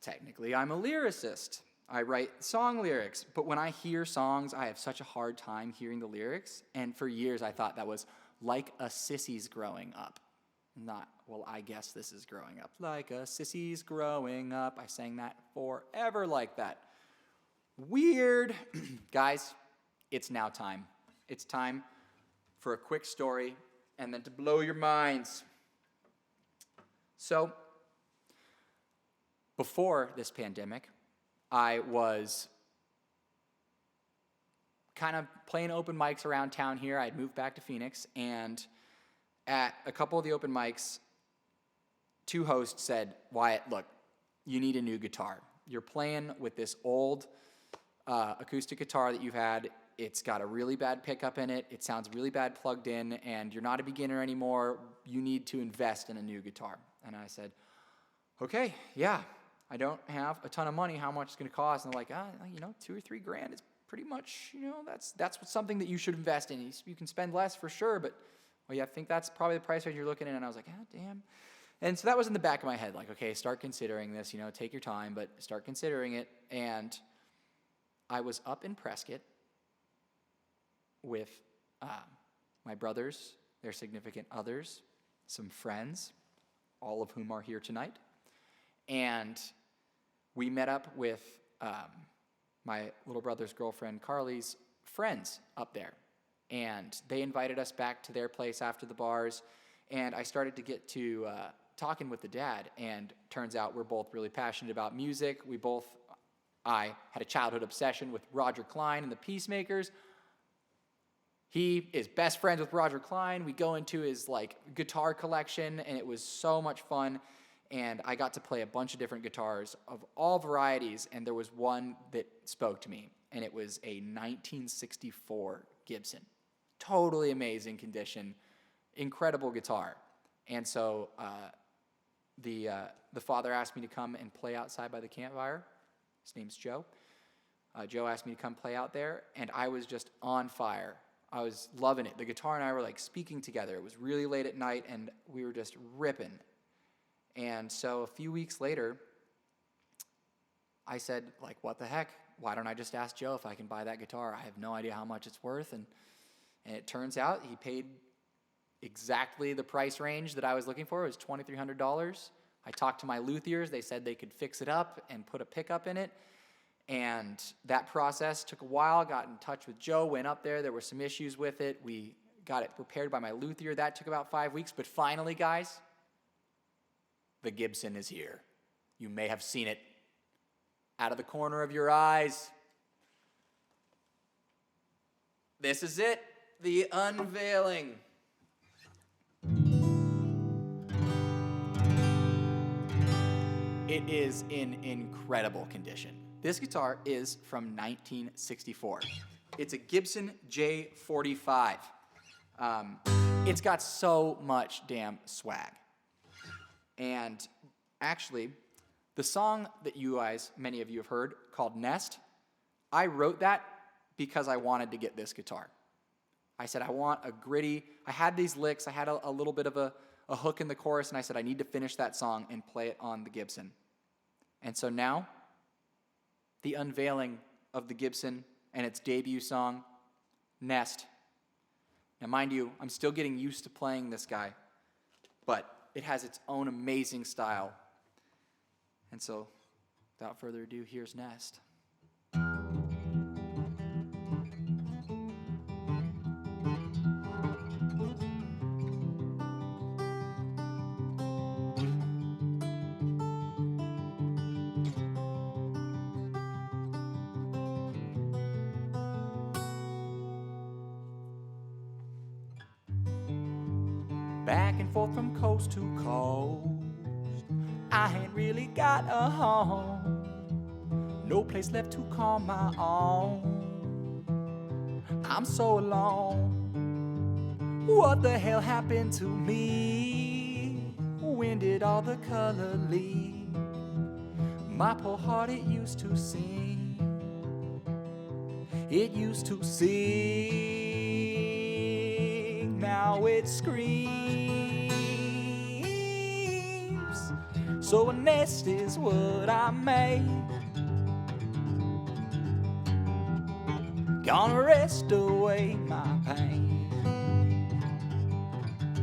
Technically, I'm a lyricist. I write song lyrics, but when I hear songs, I have such a hard time hearing the lyrics, and for years I thought that was like a sissy's growing up. Not, well, I guess this is growing up. Like a sissy's growing up. I sang that forever like that. Weird. Guys, it's now time. It's time for a quick story and then to blow your minds. So, before this pandemic, I was kind of playing open mics around town here. I'd moved back to Phoenix, and at a couple of the open mics, two hosts said, Wyatt, look, you need a new guitar. You're playing with this old acoustic guitar that you've had. It's got a really bad pickup in it. It sounds really bad plugged in, and you're not a beginner anymore. You need to invest in a new guitar. And I said, okay, yeah. I don't have a ton of money. How much it's going to cost? And they're like, $2 or $3 grand is pretty much, that's something that you should invest in. You can spend less for sure, but I think that's probably the price range you're looking at. And I was like, damn. And so that was in the back of my head, like, okay, start considering this. Take your time, but start considering it. And I was up in Prescott with my brothers, their significant others, some friends, all of whom are here tonight. And we met up with my little brother's girlfriend, Carly's friends up there. And they invited us back to their place after the bars. And I started to get to talking with the dad. And turns out we're both really passionate about music. I had a childhood obsession with Roger Clyne and the Peacemakers. He is best friends with Roger Clyne. We go into his guitar collection, and it was so much fun. And I got to play a bunch of different guitars of all varieties, and there was one that spoke to me, and it was a 1964 Gibson. Totally amazing condition, incredible guitar. And so the father asked me to come and play outside by the campfire. His name's Joe. Joe asked me to come play out there, and I was just on fire. I was loving it. The guitar and I were speaking together. It was really late at night, and we were just ripping. And so a few weeks later, I said, what the heck? Why don't I just ask Joe if I can buy that guitar? I have no idea how much it's worth. And it turns out he paid exactly the price range that I was looking for. It was $2,300. I talked to my luthiers. They said they could fix it up and put a pickup in it. And that process took a while. Got in touch with Joe, went up there. There were some issues with it. We got it repaired by my luthier. That took about 5 weeks. But finally, guys, the Gibson is here. You may have seen it out of the corner of your eyes. This is it, the unveiling. It is in incredible condition. This guitar is from 1964. It's a Gibson J45. It's got so much damn swag. And actually, the song that many of you have heard, called Nest, I wrote that because I wanted to get this guitar. I said, I want a gritty, I had these licks, I had a little bit of a hook in the chorus, and I said, I need to finish that song and play it on the Gibson. And so now, the unveiling of the Gibson and its debut song, Nest. Now, mind you, I'm still getting used to playing this guy, but it has its own amazing style. And so, without further ado, here's Nest. back and forth from coast to coast. I ain't really got a home, no place left to call my own. I'm so alone. What the hell happened to me? When did all the color leave? My poor heart, it used to sing. It used to sing. Now it screams. So a nest is what I made. Gonna rest away my pain.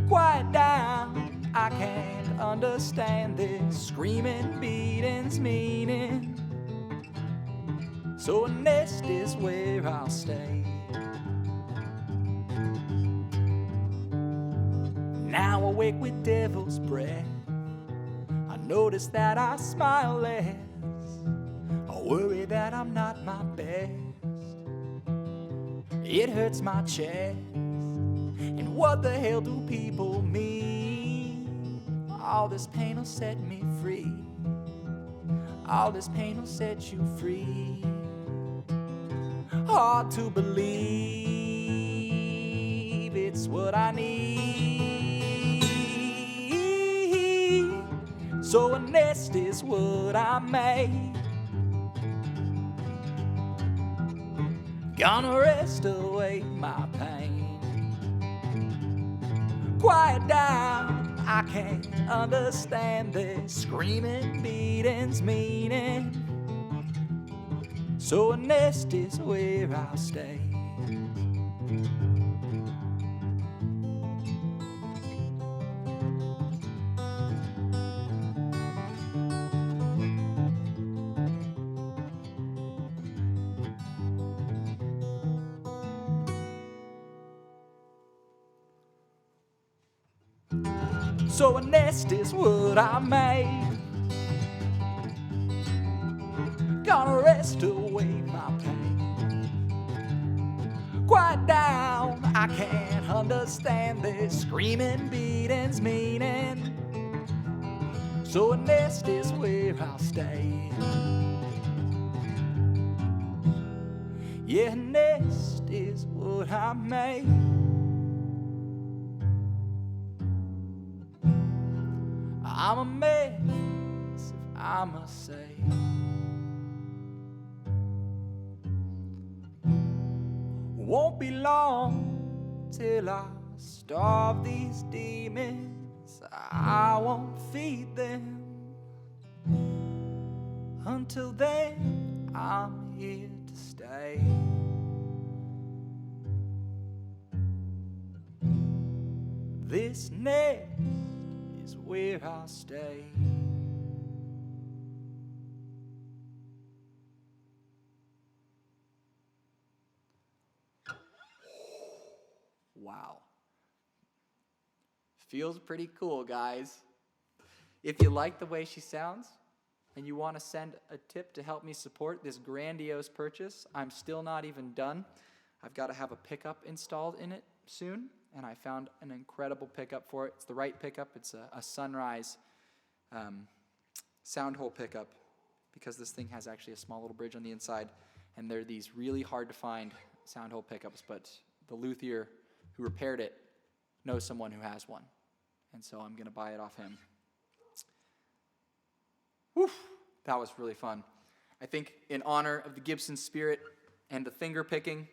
Quiet down, I can't understand this screaming beating's meaning. So a nest is where I'll stay. Now awake with devil's breath, I notice that I smile less. I worry that I'm not my best. It hurts my chest. And what the hell do people mean? All this pain will set me free. All this pain will set you free. Hard to believe it's what I need. So a nest is what I made. Gonna rest away my pain. Quiet down, I can't understand this screaming beating's meaning. So a nest is where I'll stay. So a nest is what I made. Gonna rest away my pain. Quiet down, I can't understand this screaming beating's meaning. So a nest is where I'll stay. Yeah, a nest is what I made. I'm a mess, if I must say. Won't be long till I starve these demons. I won't feed them. Until then, I'm here to stay. This nest is where I'll stay. Wow. Feels pretty cool, guys. If you like the way she sounds and you want to send a tip to help me support this grandiose purchase, I'm still not even done. I've got to have a pickup installed in it soon, and I found an incredible pickup for it. It's the right pickup. It's a Sunrise sound hole pickup, because this thing has actually a small little bridge on the inside, and they're these really hard to find sound hole pickups, but the luthier who repaired it knows someone who has one, and so I'm going to buy it off him. Whew, that was really fun. I think in honor of the Gibson spirit and the finger picking,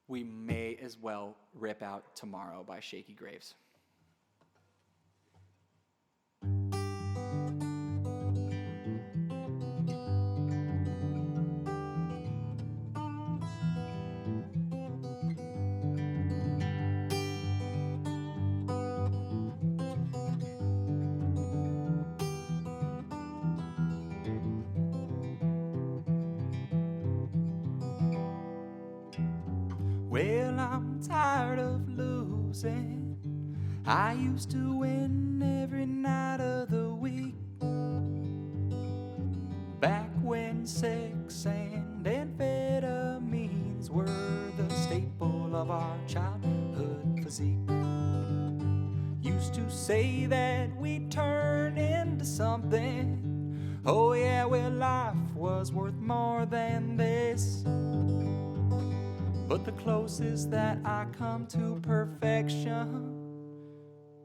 we may as well rip out Tomorrow by Shaky Graves. Well, I'm tired of losing. I used to win every night of the week. Back when sex and amphetamines were the staple of our childhood physique. say that we turn into something. Oh yeah, well life was worth more than this. But the closest that I come to perfection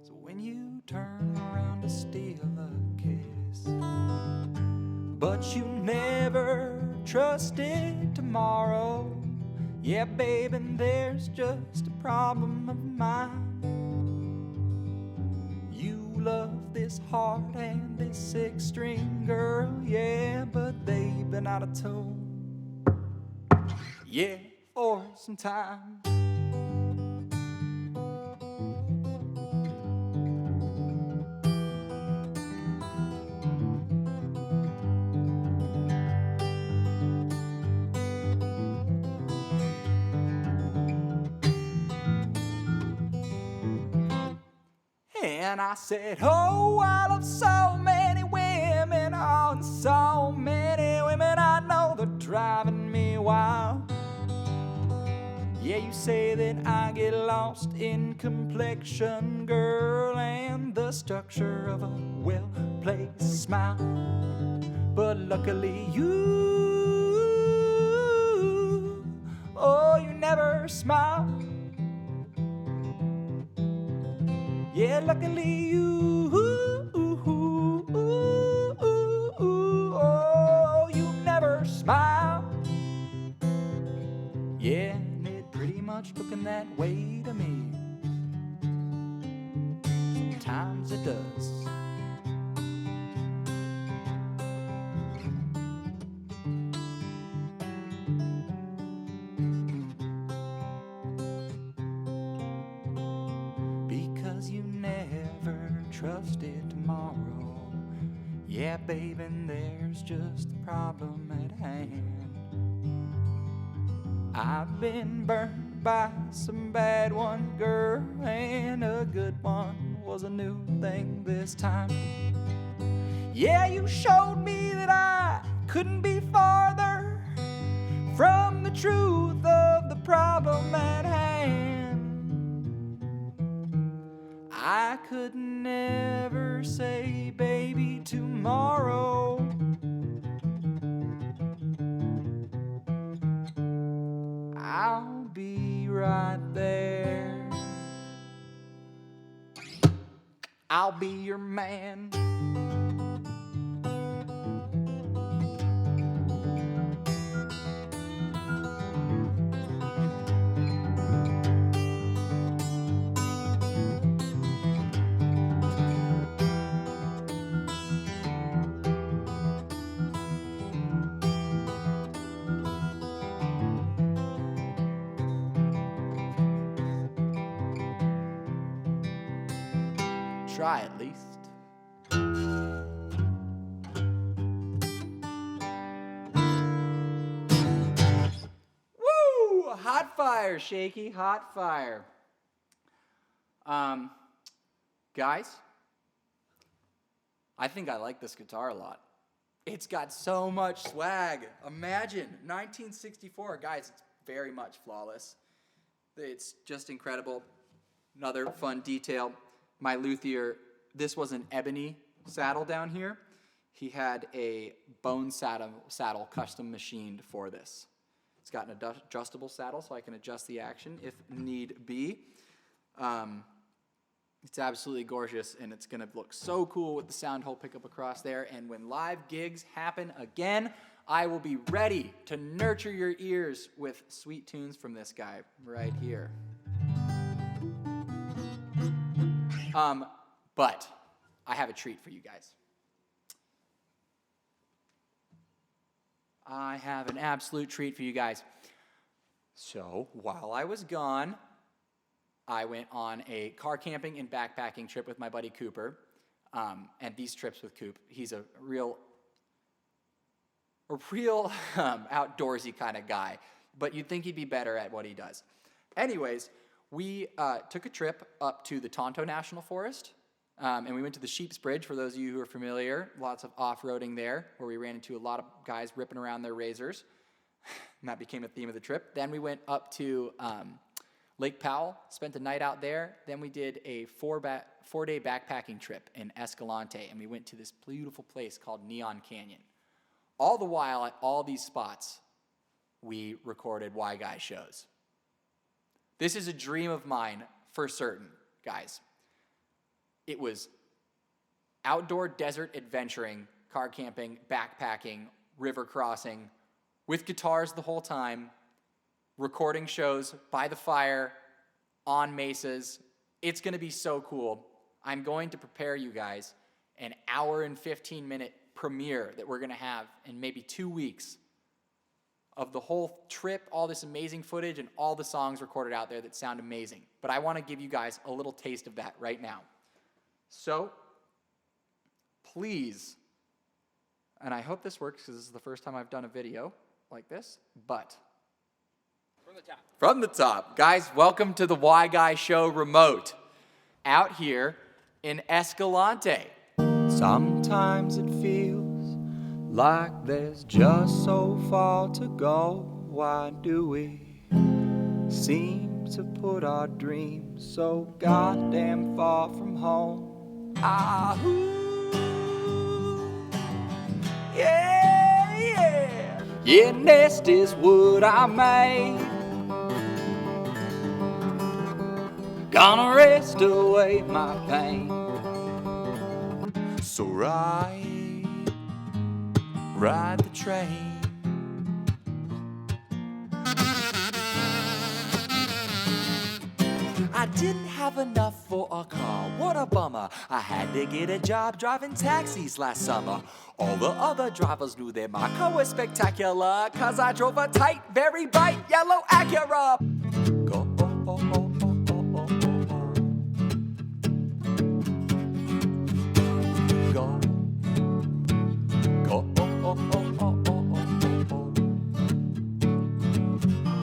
is when you turn around to steal a kiss. But you never trusted tomorrow. Yeah, babe, and there's just a problem of mine. You love this heart and this six-string girl, yeah, but they've been out of tune, yeah, for some time. And I said, oh, I love so many women, oh, and so many women I know they're driving me wild. Yeah, you say that I get lost in complexion, girl, and the structure of a well-placed smile. But luckily you, oh, you never smile. Yeah, luckily you, oh, you never smile. Yeah, and it pretty much looking that way to me. Sometimes it does. Because you never trusted tomorrow. Yeah, babe, and there's just a problem at hand. I've been burned by some bad ones, girl, and a good one was a new thing this time. Yeah, you showed me that I couldn't be farther from the truth of the problem at hand. I could never say, baby, tomorrow. I'll be right there. I'll be your man. Try at least. Woo! Hot fire, Shaky, hot fire. Guys, I think I like this guitar a lot. It's got so much swag. Imagine, 1964. Guys, it's very much flawless. It's just incredible. Another fun detail. My luthier, this was an ebony saddle down here. He had a bone saddle custom machined for this. It's got an adjustable saddle so I can adjust the action if need be. It's absolutely gorgeous, and it's going to look so cool with the sound hole pickup across there. And when live gigs happen again, I will be ready to nurture your ears with sweet tunes from this guy right here. But I have a treat for you guys. I have an absolute treat for you guys. So, while I was gone, I went on a car camping and backpacking trip with my buddy Cooper. And these trips with Coop, he's a real outdoorsy kind of guy. But you'd think he'd be better at what he does. Anyways, we took a trip up to the Tonto National Forest, and we went to the Sheep's Bridge, for those of you who are familiar. Lots of off-roading there, where we ran into a lot of guys ripping around their razors, and that became a theme of the trip. Then we went up to Lake Powell, spent the night out there. Then we did a 4-day backpacking trip in Escalante, and we went to this beautiful place called Neon Canyon. All the while, at all these spots, we recorded WyGuy shows. This is a dream of mine for certain, guys. It was outdoor desert adventuring, car camping, backpacking, river crossing, with guitars the whole time, recording shows by the fire, on mesas. It's going to be so cool. I'm going to prepare you guys an hour and 15-minute premiere that we're going to have in maybe 2 weeks of the whole trip, all this amazing footage, and all the songs recorded out there that sound amazing. But I want to give you guys a little taste of that right now. So, please, and I hope this works because this is the first time I've done a video like this, but from the top. Guys, welcome to the WyGuy Show remote out here in Escalante. Sometimes it feels like there's just so far to go. Why do we seem to put our dreams so goddamn far from home? Yeah. Yeah, nest is what I made. Gonna rest away my pain. So ride the train. I didn't have enough for a car, what a bummer. I had to get a job driving taxis last summer. All the other drivers knew that my car was spectacular, cause I drove a tight, very bright yellow Acura. Go,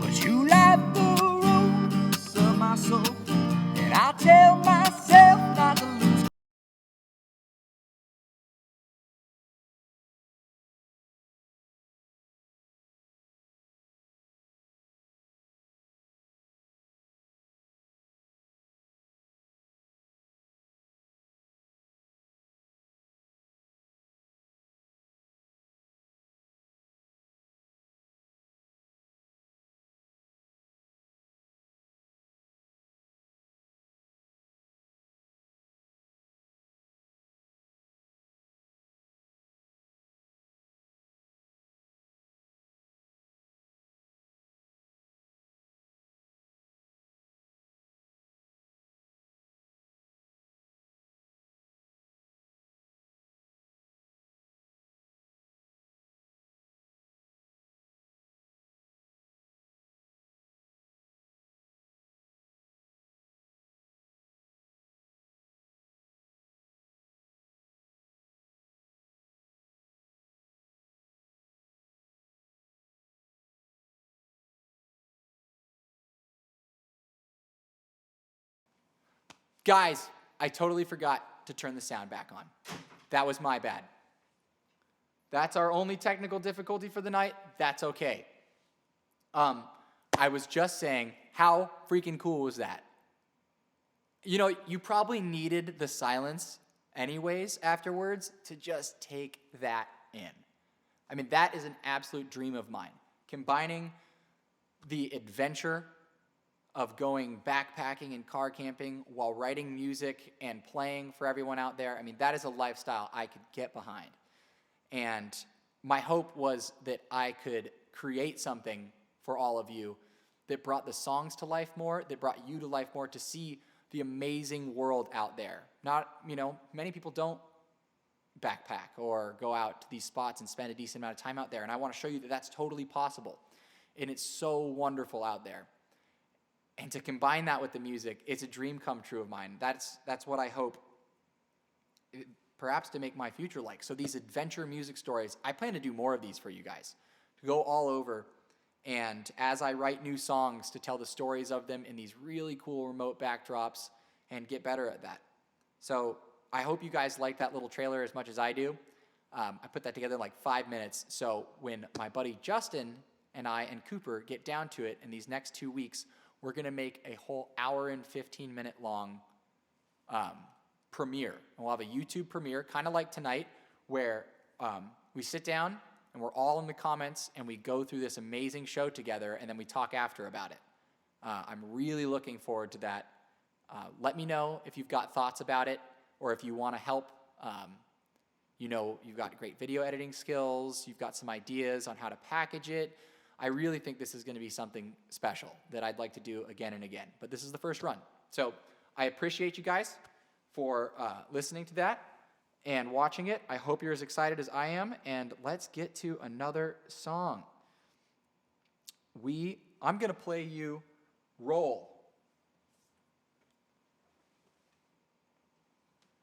Cause you light the roots of my soul, and I tell myself not to lose. Guys, I totally forgot to turn the sound back on. That was my bad. That's our only technical difficulty for the night. That's okay. I was just saying, how freaking cool was that? You know, you probably needed the silence anyways afterwards to just take that in. I mean, that is an absolute dream of mine. Combining the adventure of going backpacking and car camping while writing music and playing for everyone out there. I mean, that is a lifestyle I could get behind. And my hope was that I could create something for all of you that brought the songs to life more, that brought you to life more, to see the amazing world out there. Not, you know, many people don't backpack or go out to these spots and spend a decent amount of time out there. And I want to show you that that's totally possible. And it's so wonderful out there. And to combine that with the music, it's a dream come true of mine. That's what I hope, perhaps to make my future like. So these adventure music stories, I plan to do more of these for you guys, to go all over. And as I write new songs, to tell the stories of them in these really cool remote backdrops and get better at that. So I hope you guys like that little trailer as much as I do. I put that together in like 5 minutes. So when my buddy Justin and I and Cooper get down to it in these next 2 weeks, we're going to make a whole hour and 15-minute long premiere. And we'll have a YouTube premiere, kind of like tonight, where we sit down and we're all in the comments and we go through this amazing show together, and then we talk after about it. I'm really looking forward to that. Let me know if you've got thoughts about it, or if you want to help. You know, you've got great video editing skills, you've got some ideas on how to package it. I really think this is going to be something special that I'd like to do again and again. But this is the first run. So I appreciate you guys for listening to that and watching it. I hope you're as excited as I am. And let's get to another song. I'm going to play you Roll.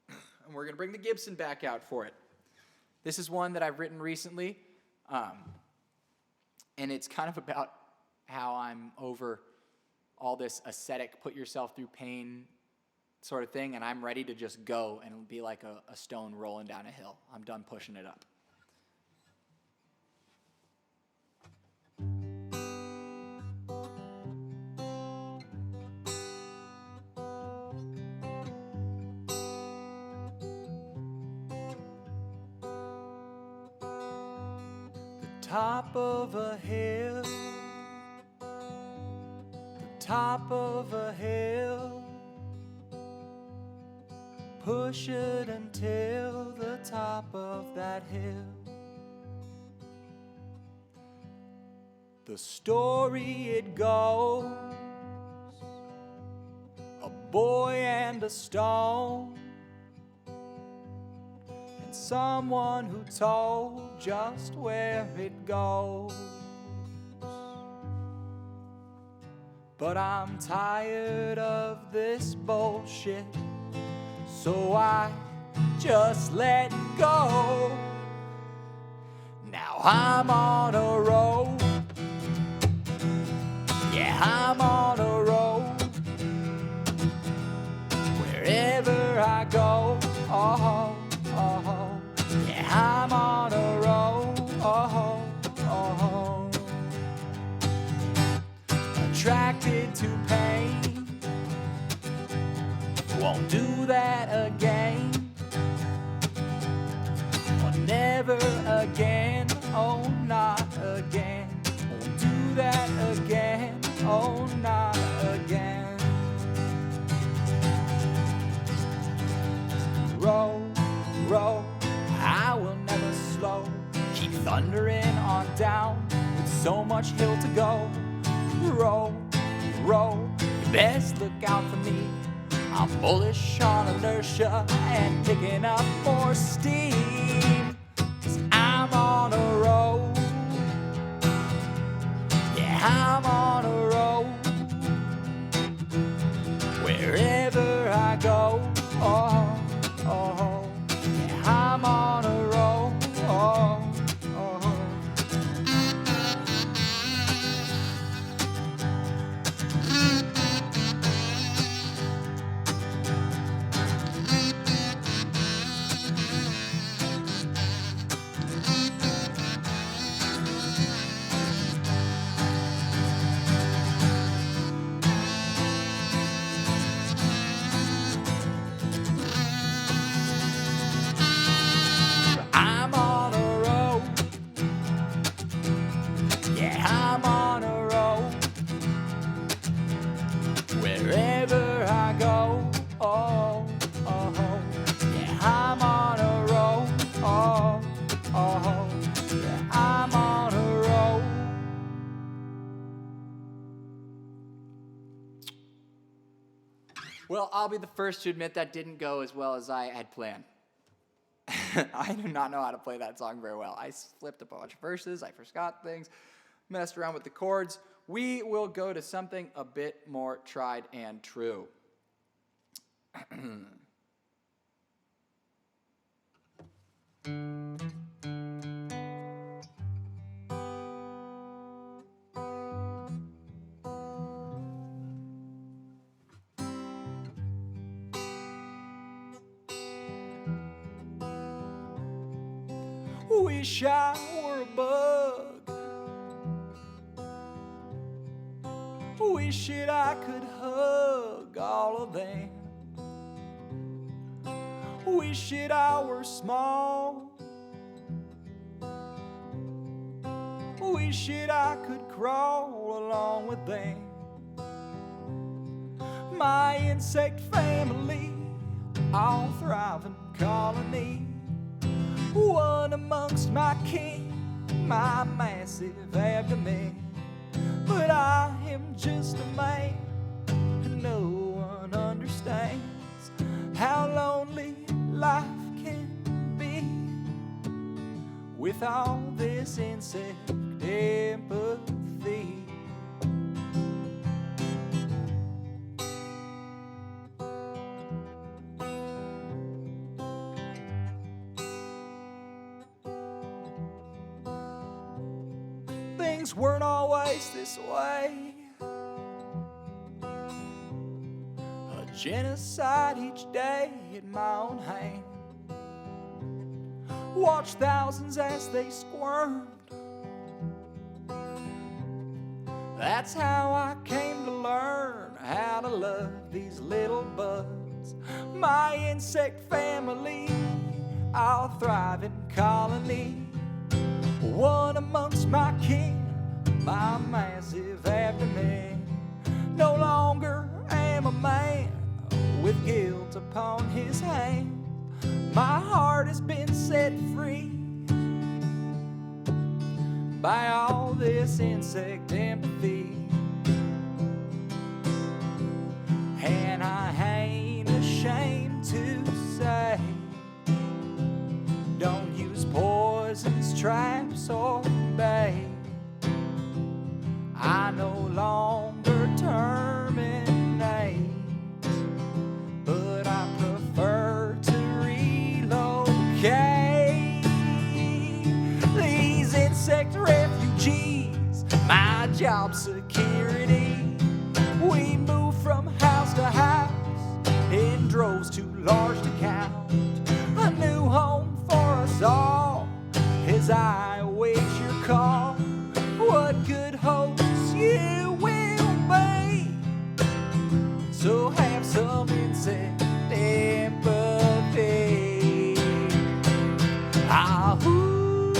And we're going to bring the Gibson back out for it. This is one that I've written recently. And it's kind of about how I'm over all this ascetic, put yourself through pain sort of thing, and I'm ready to just go and be like a stone rolling down a hill. I'm done pushing it up. Top of a hill, the top of a hill, push it until the top of that hill. The story it goes, a boy and a stone, someone who told just where it goes. But I'm tired of this bullshit, so I just let go. Now I'm on a road, yeah, I'm on a road. Wherever I go, oh, oh, yeah, I'm on a roll, oh, oh. Attracted to pain, won't do that again. Or never again, oh, not again. Won't do that again, oh, not again. Roll, roll, I will never slow. Keep thundering on down with so much hill to go. Roll, roll, you best look out for me. I'm bullish on inertia and picking up more steam. 'Cause I'm on a roll, yeah, I'm on a roll. Wherever I go, oh, oh, yeah, I'm on a roll, oh, oh. I'm on a roll, yeah, I'm on a roll. Wherever I go, oh, oh, yeah, I'm on a roll, oh, oh, yeah, I'm on a roll. Well, I'll be the first to admit that didn't go as well as I had planned. I do not know how to play that song very well. I flipped a bunch of verses, I forgot things, messed around with the chords. We will go to something a bit more tried and true. Wish I were a bug. Wish that I could hug all of them. Wish that I were small. Wish that I could crawl along with them. My insect family, all thriving colony. One amongst my kin, my massive abdomen. But I am just a man, and no one understands how lonely life can be with all this insect empathy. Things weren't always this way. A genocide each day in my own hand. Watched thousands as they squirmed. That's how I came to learn how to love these little bugs. My insect family, all thriving colony. One amongst my kin, my massive abdomen. No longer am a man with guilt upon his hand. My heart has been set free by all this insect empathy. And I ain't ashamed to say, don't use poisons, traps, or bait. I no longer terminate, but I prefer to relocate. These insect refugees, my job security. We move from house to house in droves too large to count. A new home for us all as I await your call. What good hopes you will be. So have some insect empathy. Ah, ooh,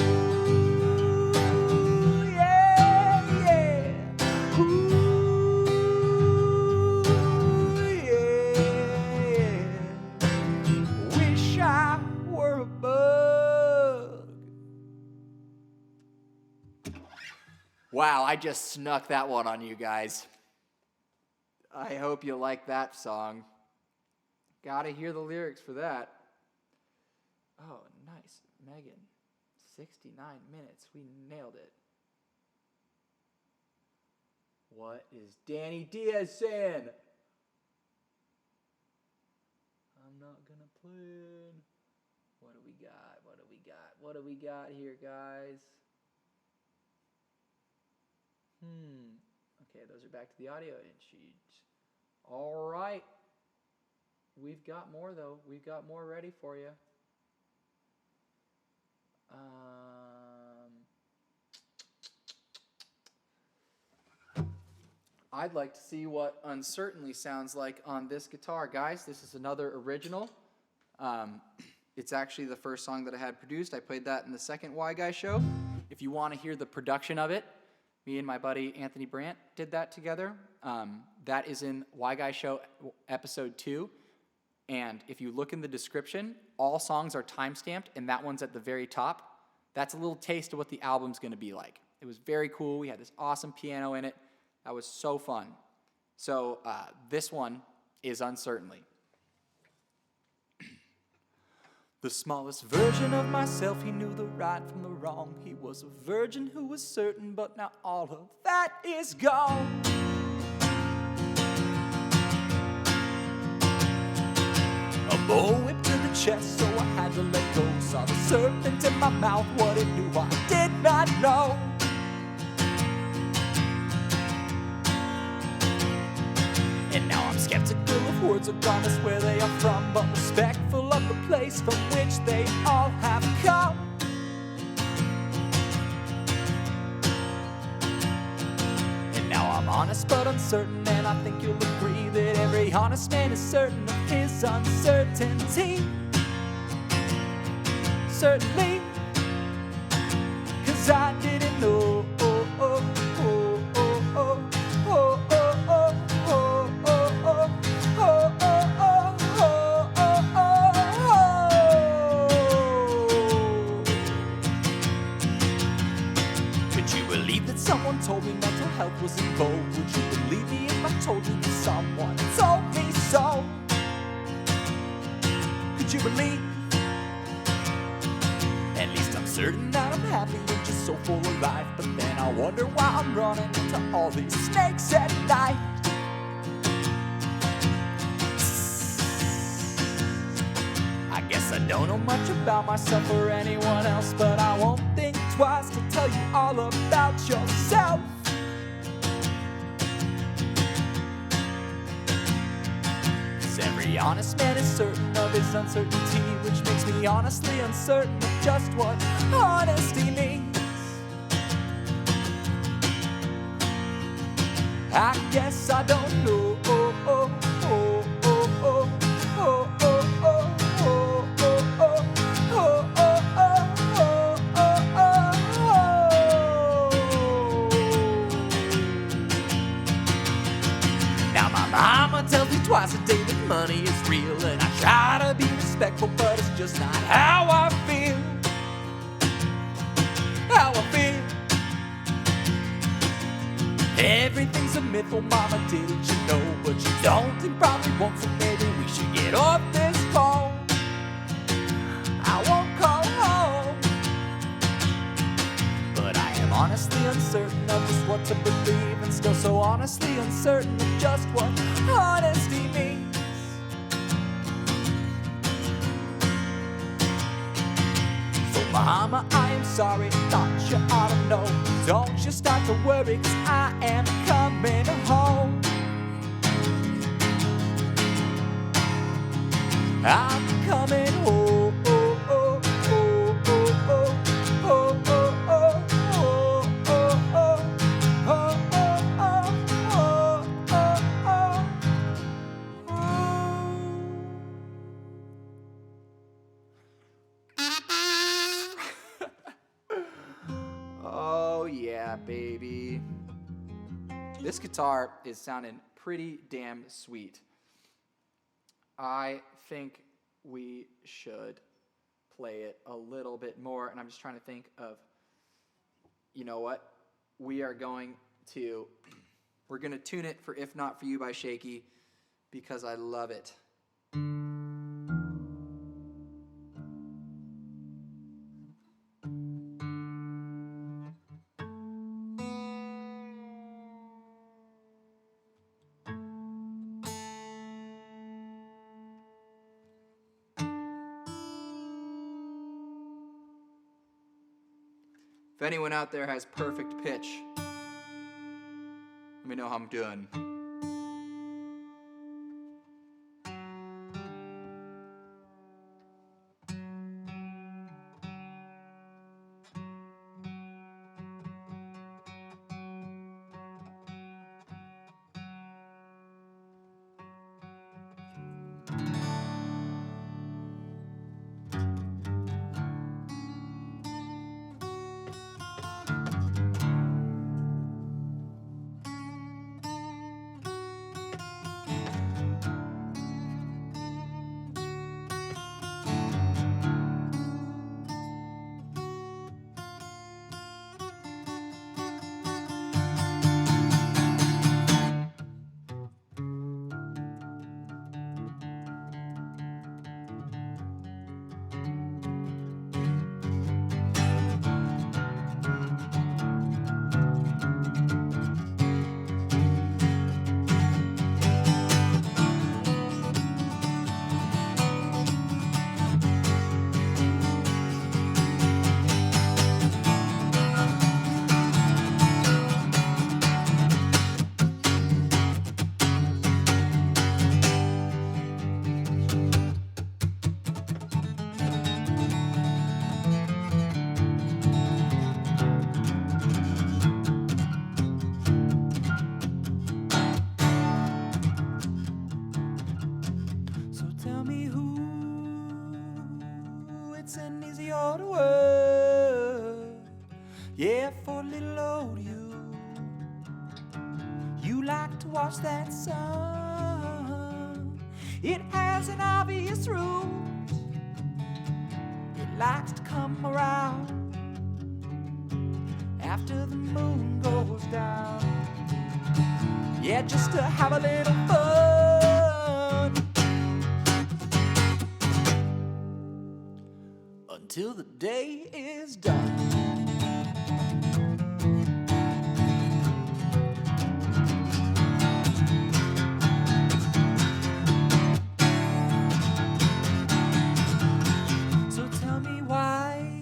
yeah, yeah. Ooh, yeah. Wish I were a bug. Wow, I just snuck that one on you guys. I hope you like that song. Gotta hear the lyrics for that. Oh, nice. Megan, 69 minutes. We nailed it. What is Danny Diaz saying? I'm not gonna play. What do we got? What do we got? What do we got here, guys? Okay, those are back to the audio sheets. All right. We've got more, though. We've got more ready for you. I'd like to see what Uncertainly sounds like on this guitar. Guys, this is another original. It's actually the first song that I had produced. I played that in the second WyGuy show. If you want to hear the production of it, me and my buddy Anthony Brandt did that together. That is in WyGuy Show episode 2. And if you look in the description, all songs are timestamped, and that one's at the very top. That's a little taste of what the album's going to be like. It was very cool. We had this awesome piano in it. That was so fun. So this one is Uncertainly. The smallest version of myself, he knew the right from the wrong. He was a virgin who was certain, but now all of that is gone. A bullwhip to the chest, so I had to let go. Saw the serpent in my mouth, what it knew I did not know. And now I'm skeptical of words are gone, that's where they are from, but respectful of the place from which they all have come. And now I'm honest but uncertain, and I think you'll agree that every honest man is certain of his uncertainty. Certainly, 'cause I didn't know. Someone told me mental health was in vogue. Would you believe me if I told you that someone told me so? Could you believe? At least I'm certain that I'm happy and just so full of life. But then I wonder why I'm running into all these snakes at night. I guess I don't know much about myself or anyone else, but I won't think twice to tell you all about yourself. Cause every honest man is certain of his uncertainty, which makes me honestly uncertain of just what honesty means. I guess I don't know. Mama tells me twice a day that money is real, and I try to be respectful, but it's just not how I feel. How I feel. Everything's a myth, well mama, didn't you know? But you don't and probably won't, so maybe we should get off this phone. I won't call home, but I am honestly uncertain of just what to believe, and still so honestly uncertain of just what honesty means. So mama, I am sorry, thought you ought to know. Don't you start to worry, 'cause I am coming home. I'm coming home. Oh yeah, baby. This guitar is sounding pretty damn sweet. I think we should play it a little bit more, and I'm just trying to think of, you know what? We're going to tune it for If Not For You by Shaky, because I love it. If anyone out there has perfect pitch, let me know how I'm doing. for a little old you. You like to watch that sun. It has an obvious route. It likes to come around after the moon goes down. Yeah, just to have a little fun until the day is done. So tell me, why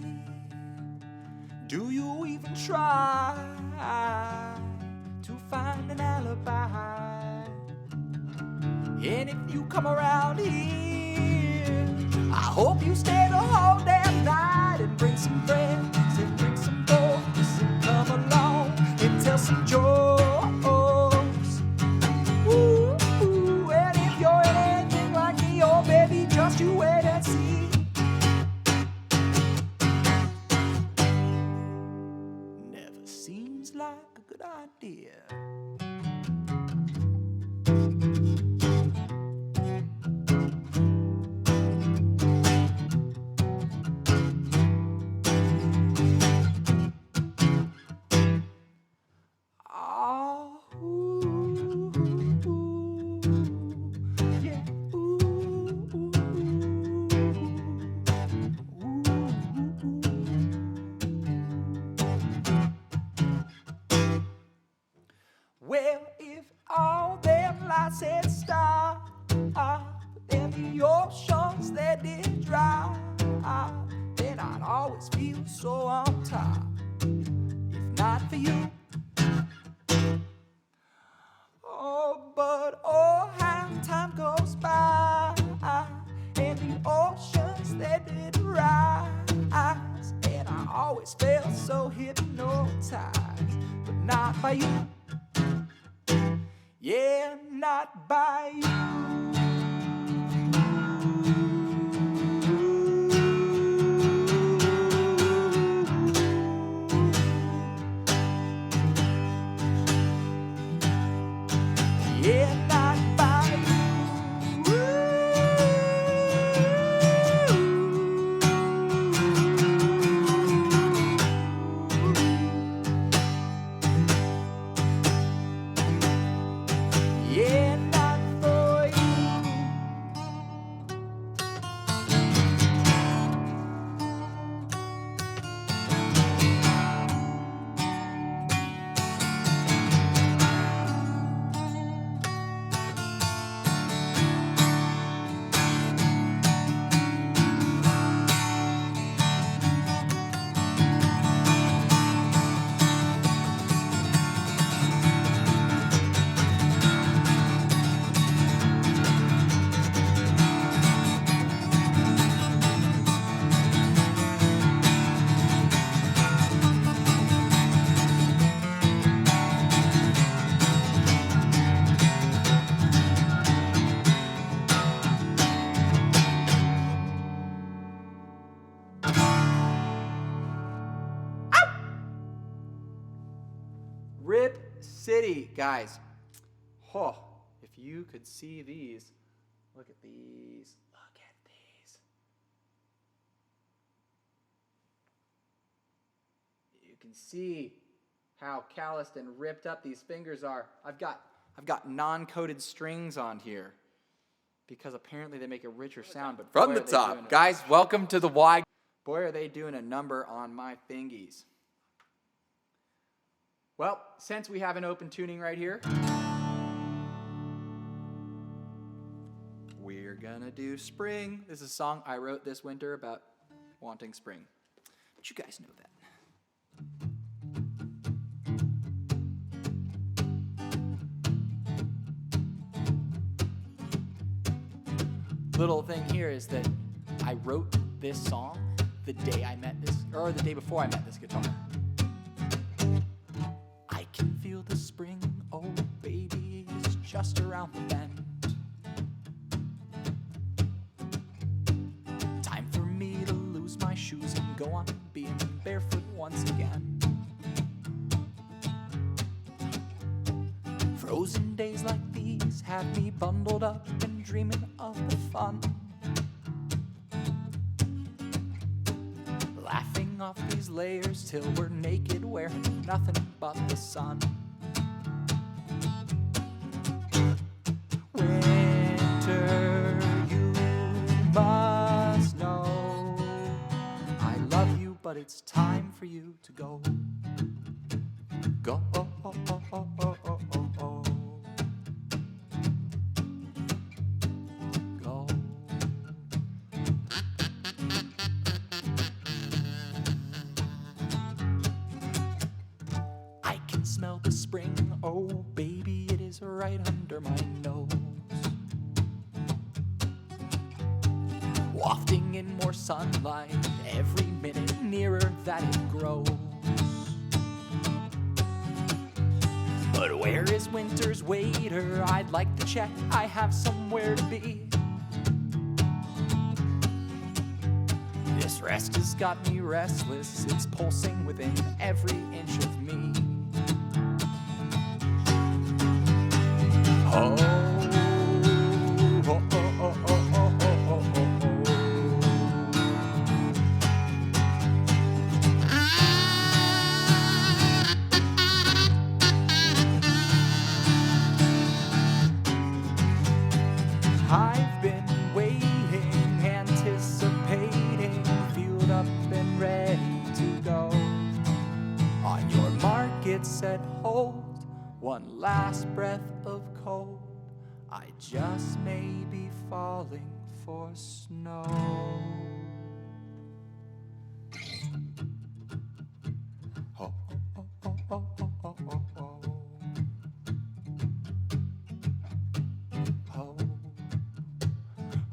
do you even try to find an alibi? And if you come around here, I hope you stay the whole damn night and bring some friends and bring some folks and come along and tell some jokes. Ooh, ooh, and if you're anything like me, oh baby, just you wait and see. Never seems like a good idea. Well, if all them lights had stopped, then the oceans they did dry, then I'd always feel so on top. If not for you, oh, but oh, how time goes by, and the oceans they did rise, and I always felt so hypnotized, but not by you. Yeah, not by you. Yeah, not by you. Yeah, not for you. Rip City, guys. Oh, if you could see these. Look at these. Look at these. You can see how calloused and ripped up these fingers are. I've got non-coated strings on here because apparently they make a richer sound. But from the top, guys, welcome to the WyGuy. Boy, are they doing a number on my fingies. Well, since we have an open tuning right here, we're gonna do Spring. This is a song I wrote this winter about wanting spring. But you guys know that. Little thing here is that I wrote this song the day I met this, or the day before I met this guitar. I can feel the spring, oh baby, it's just around the bend. Time for me to lose my shoes and go on being barefoot once again. Frozen days like these have me bundled up and dreaming of the fun. Laughing off these layers till we're naked, wearing nothing but the sun. Winter, you must know I love you, but it's time for you to go. Go. Go. I can smell the spring, oh baby, it is right under my nose. Wafting in more sunlight, every minute nearer that it grows. But where is winter's waiter? I'd like to check, I have somewhere to be. This rest has got me restless, it's pulsing within every inch of me. Oh, oh, oh, oh, oh, oh, oh, oh, I've been waiting, anticipating, fueled up and ready to go. On your mark, get set, hold, one last breath of cold. I just may be falling for snow. Oh, oh, oh, oh, oh, oh, oh, oh. Oh.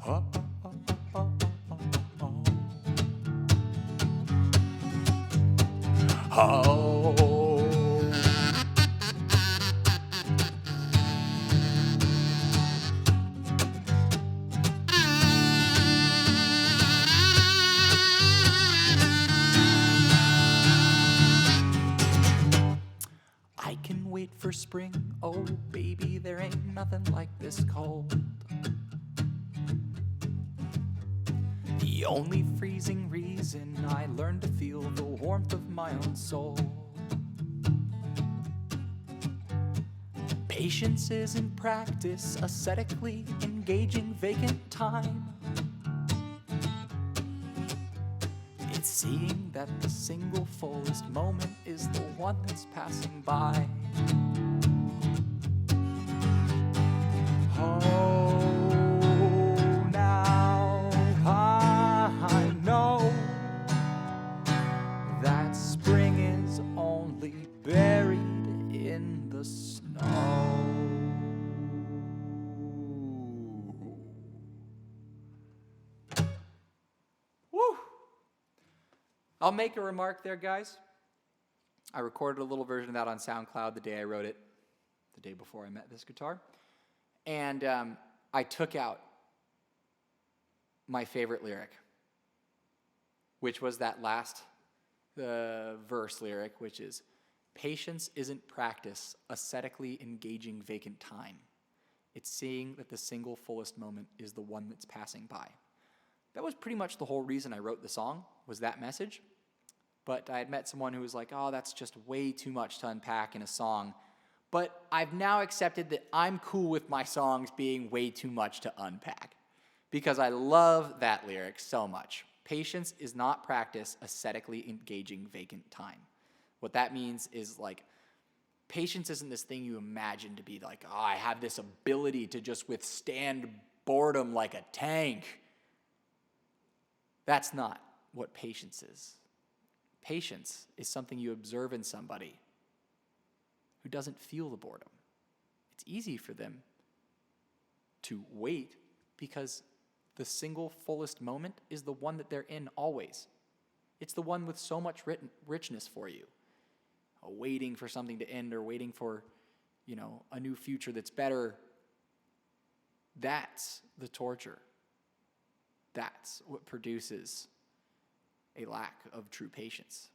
Oh, oh, oh, oh, oh, oh, oh. I can wait for spring, oh baby, there ain't nothing like this cold. The only freezing reason I learned to feel the warmth of my own soul. Patience isn't practice, ascetically engaging vacant time. It's seeing that the single fullest moment is the one that's passing by. Oh, now I know that spring is only buried in the snow. Woo! I'll make a remark there, guys. I recorded a little version of that on SoundCloud the day I wrote it, the day before I met this guitar. And I took out my favorite lyric, which was that last verse lyric, which is, patience isn't practice, ascetically engaging vacant time. It's seeing that the single fullest moment is the one that's passing by. That was pretty much the whole reason I wrote the song, was that message. But I had met someone who was like, oh, that's just way too much to unpack in a song. But I've now accepted that I'm cool with my songs being way too much to unpack, because I love that lyric so much. Patience is not practice, ascetically engaging vacant time. What that means is, like, patience isn't this thing you imagine to be like, oh, I have this ability to just withstand boredom like a tank. That's not what patience is. Patience is something you observe in somebody who doesn't feel the boredom. It's easy for them to wait because the single fullest moment is the one that they're in always. It's the one with so much richness for you. Waiting for something to end or waiting for, a new future that's better. That's the torture. That's what produces a lack of true patience.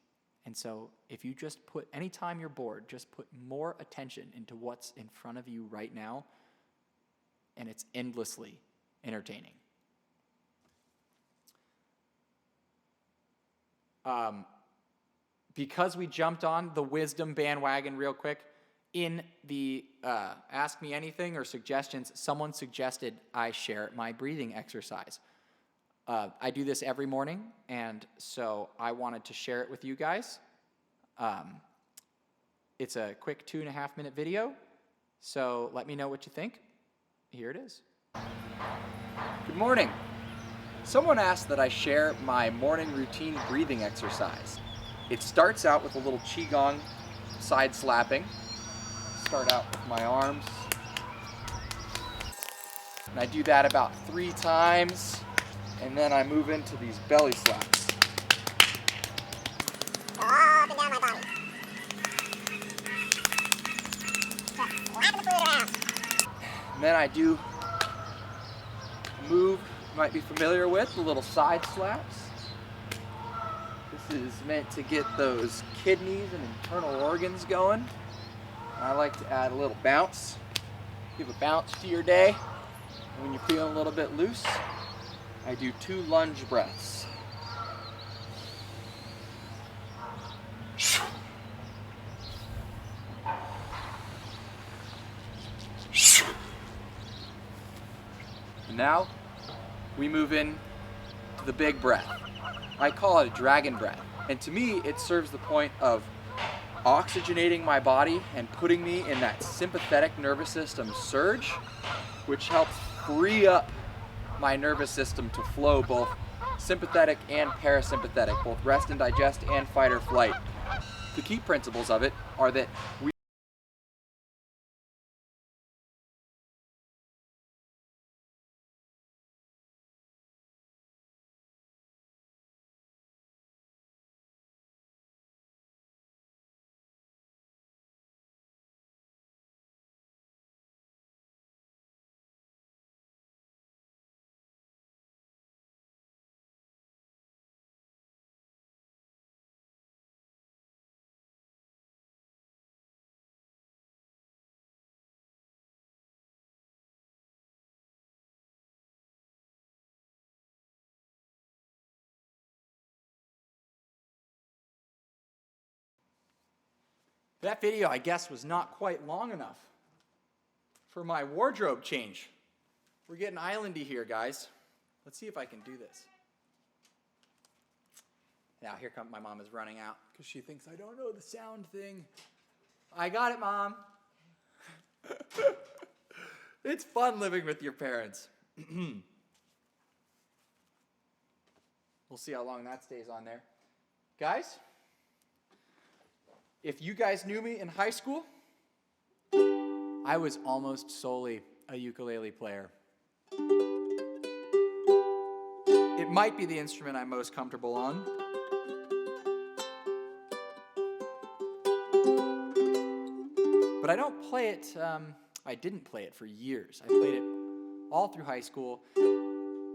And so if you just put, anytime you're bored, just put more attention into what's in front of you right now, and it's endlessly entertaining. Because we jumped on the wisdom bandwagon real quick, in the Ask Me Anything or suggestions, someone suggested I share my breathing exercise. I do this every morning, and so I wanted to share it with you guys. It's a quick 2.5-minute video, so let me know what you think. Here it is. Good morning. Someone asked that I share my morning routine breathing exercise. It starts out with a little qigong side slapping. Start out with my arms. And I do that about 3 times, and then I move into these belly slaps. Go up and down my body. Just slapping the fluid around. And then I do move, you might be familiar with, the little side slaps. This is meant to get those kidneys and internal organs going. I like to add a little bounce. Give a bounce to your day. And when you're feeling a little bit loose, I do 2 lunge breaths. And now we move in to the big breath. I call it a dragon breath. And to me, it serves the point of oxygenating my body and putting me in that sympathetic nervous system surge, which helps free up my nervous system to flow both sympathetic and parasympathetic, both rest and digest and fight or flight. The key principles of it are that that video, I guess, was not quite long enough for my wardrobe change. We're getting islandy here, guys. Let's see if I can do this. Now, here comes my mom is running out because she thinks I don't know the sound thing. I got it, Mom. It's fun living with your parents. We'll see how long that stays on there. Guys, if you guys knew me in high school, I was almost solely a ukulele player. It might be the instrument I'm most comfortable on. But I don't play it, I didn't play it for years. I played it all through high school.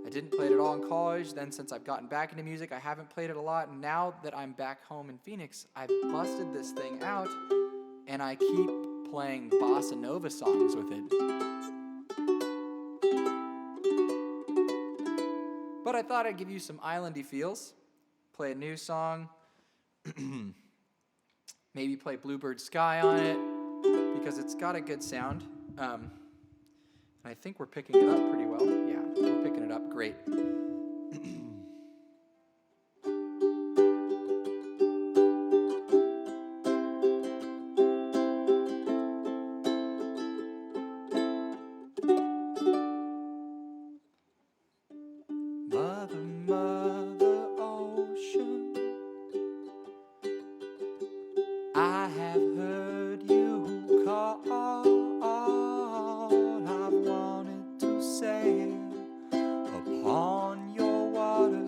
I didn't play it at all in college. Then since I've gotten back into music, I haven't played it a lot. And now that I'm back home in Phoenix, I've busted this thing out, and I keep playing bossa nova songs with it. But I thought I'd give you some islandy feels, play a new song, maybe play Bluebird Sky on it, because it's got a good sound. And I think we're picking it up pretty well. Yeah, we're picking it up great. Mother, Mother Ocean, I have heard you call. I've wanted to sail upon your water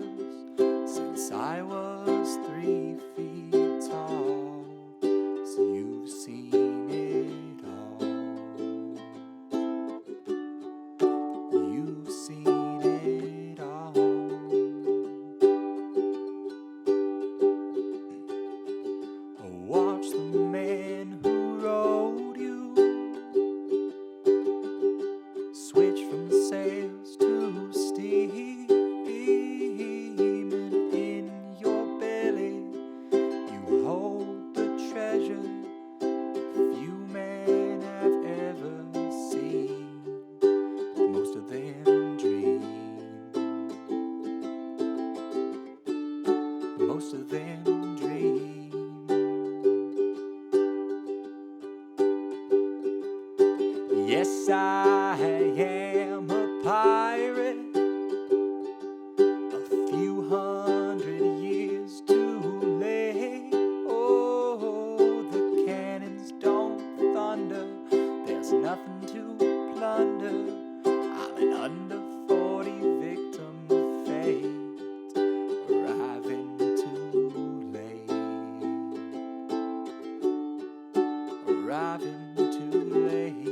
Yes, I am a pirate. A few hundred years too late. Oh, the cannons don't thunder. There's nothing to plunder. I'm an under 40 victim of fate, arriving too late. Arriving too late.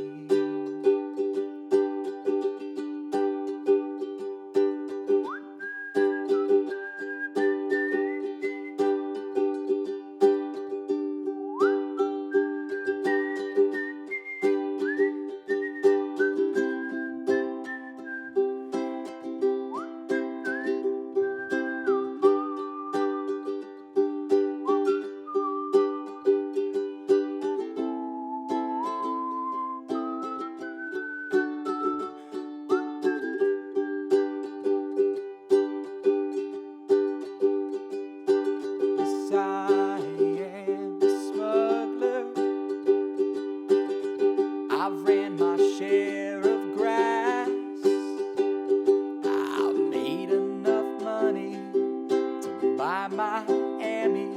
Yes, I am a smuggler. I've ran my share of grass. I've made enough money to buy Miami,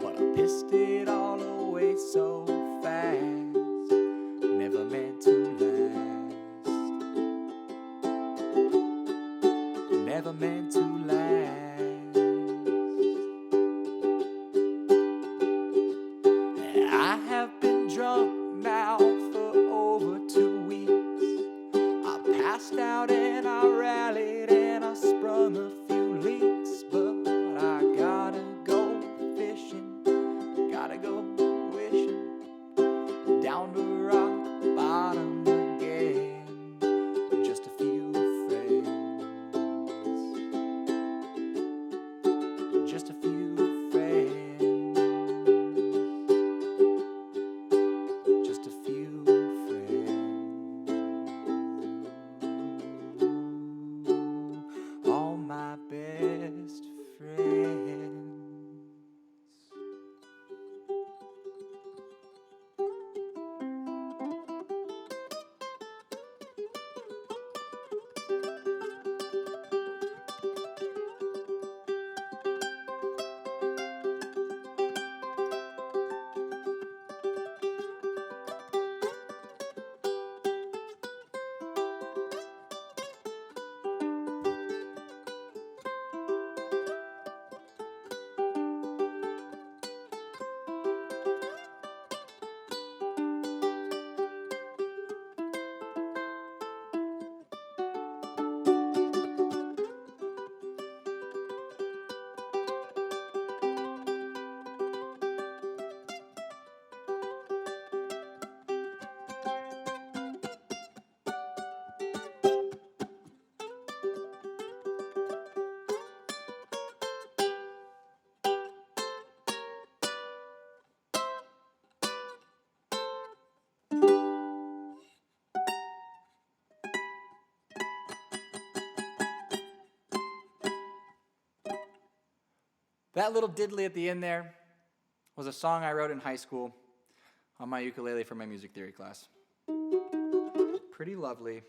but I pissed it all away so fast. Never meant to last. Never meant to last. I have been drunk now for over 2 weeks. I passed out and I rallied and I sprung a few leaks, but I gotta go fishing, gotta go wishing, down to rock bottom again. Just a few friends, just a few friends, just a few friends. All my best friends. That little diddly at the end there was a song I wrote in high school on my ukulele for my music theory class. Pretty lovely.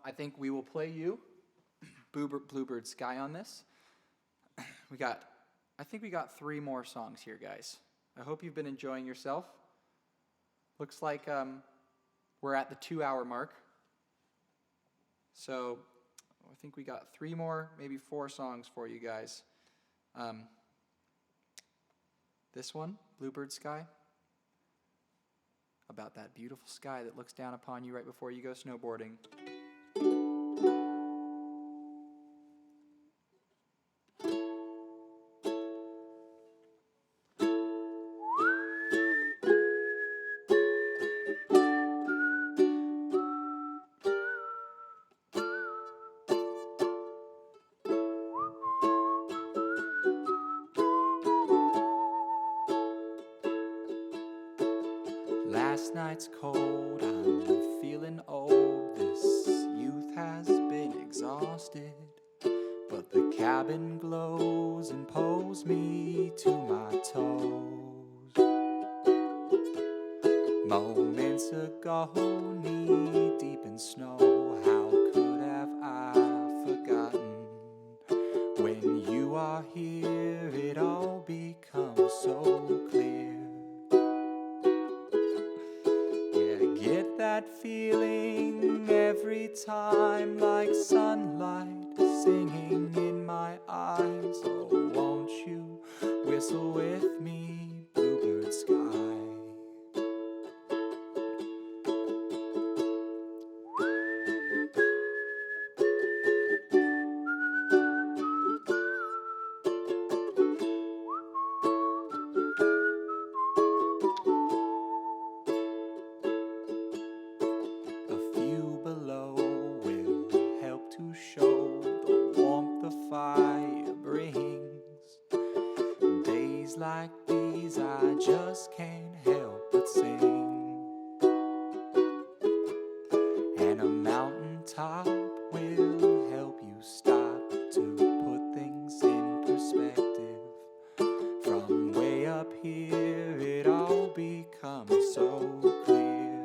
I think we will play you Bluebird Sky on this. I think we got 3 more songs here, guys. I hope you've been enjoying yourself. Looks like we're at the 2-hour mark. So I think we got 3 more, maybe 4 songs for you guys. This one, Bluebird Sky, about that beautiful sky that looks down upon you right before you go snowboarding. Last night's cold, I'm feeling old. cabin glows and pulls me to my toes. Moments ago, knee deep in snow, how could have I forgotten? When you are here, it all becomes so clear. Yeah, get that feeling every time, like sunlight singing in my eyes. Oh, won't you whistle with me, bluebird sky? A few below will help to show the warmth the fire brings. Days like these I just can't help but sing. And a mountaintop will help you stop to put things in perspective. From way up here it all becomes so clear.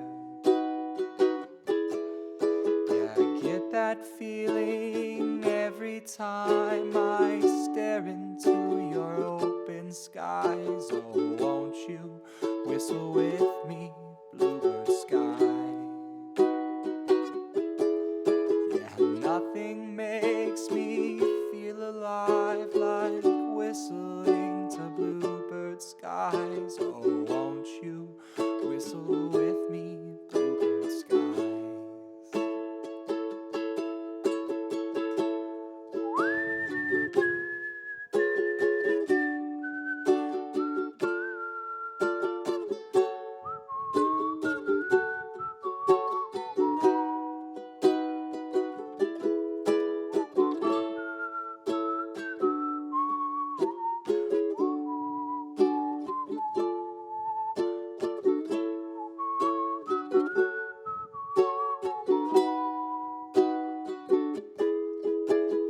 Yeah, I get that feeling every time I stare into your open skies. Oh, won't you whistle with me, bluebird sky? Yeah, nothing makes me feel alive like whistling to bluebird skies. Oh, won't you whistle with me, bluebird skies?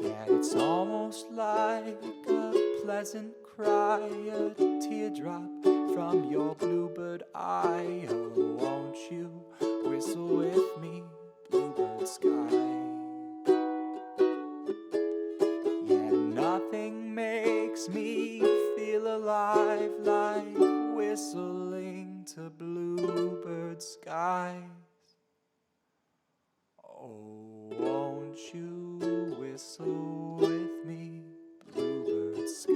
Yeah, it's almost like a pleasant cry, a teardrop from your bluebird eye. Oh, won't you whistle with me, bluebird sky? Yeah, nothing makes me feel alive like whistling to bluebird skies. Oh, won't you whistle with me, bluebird sky?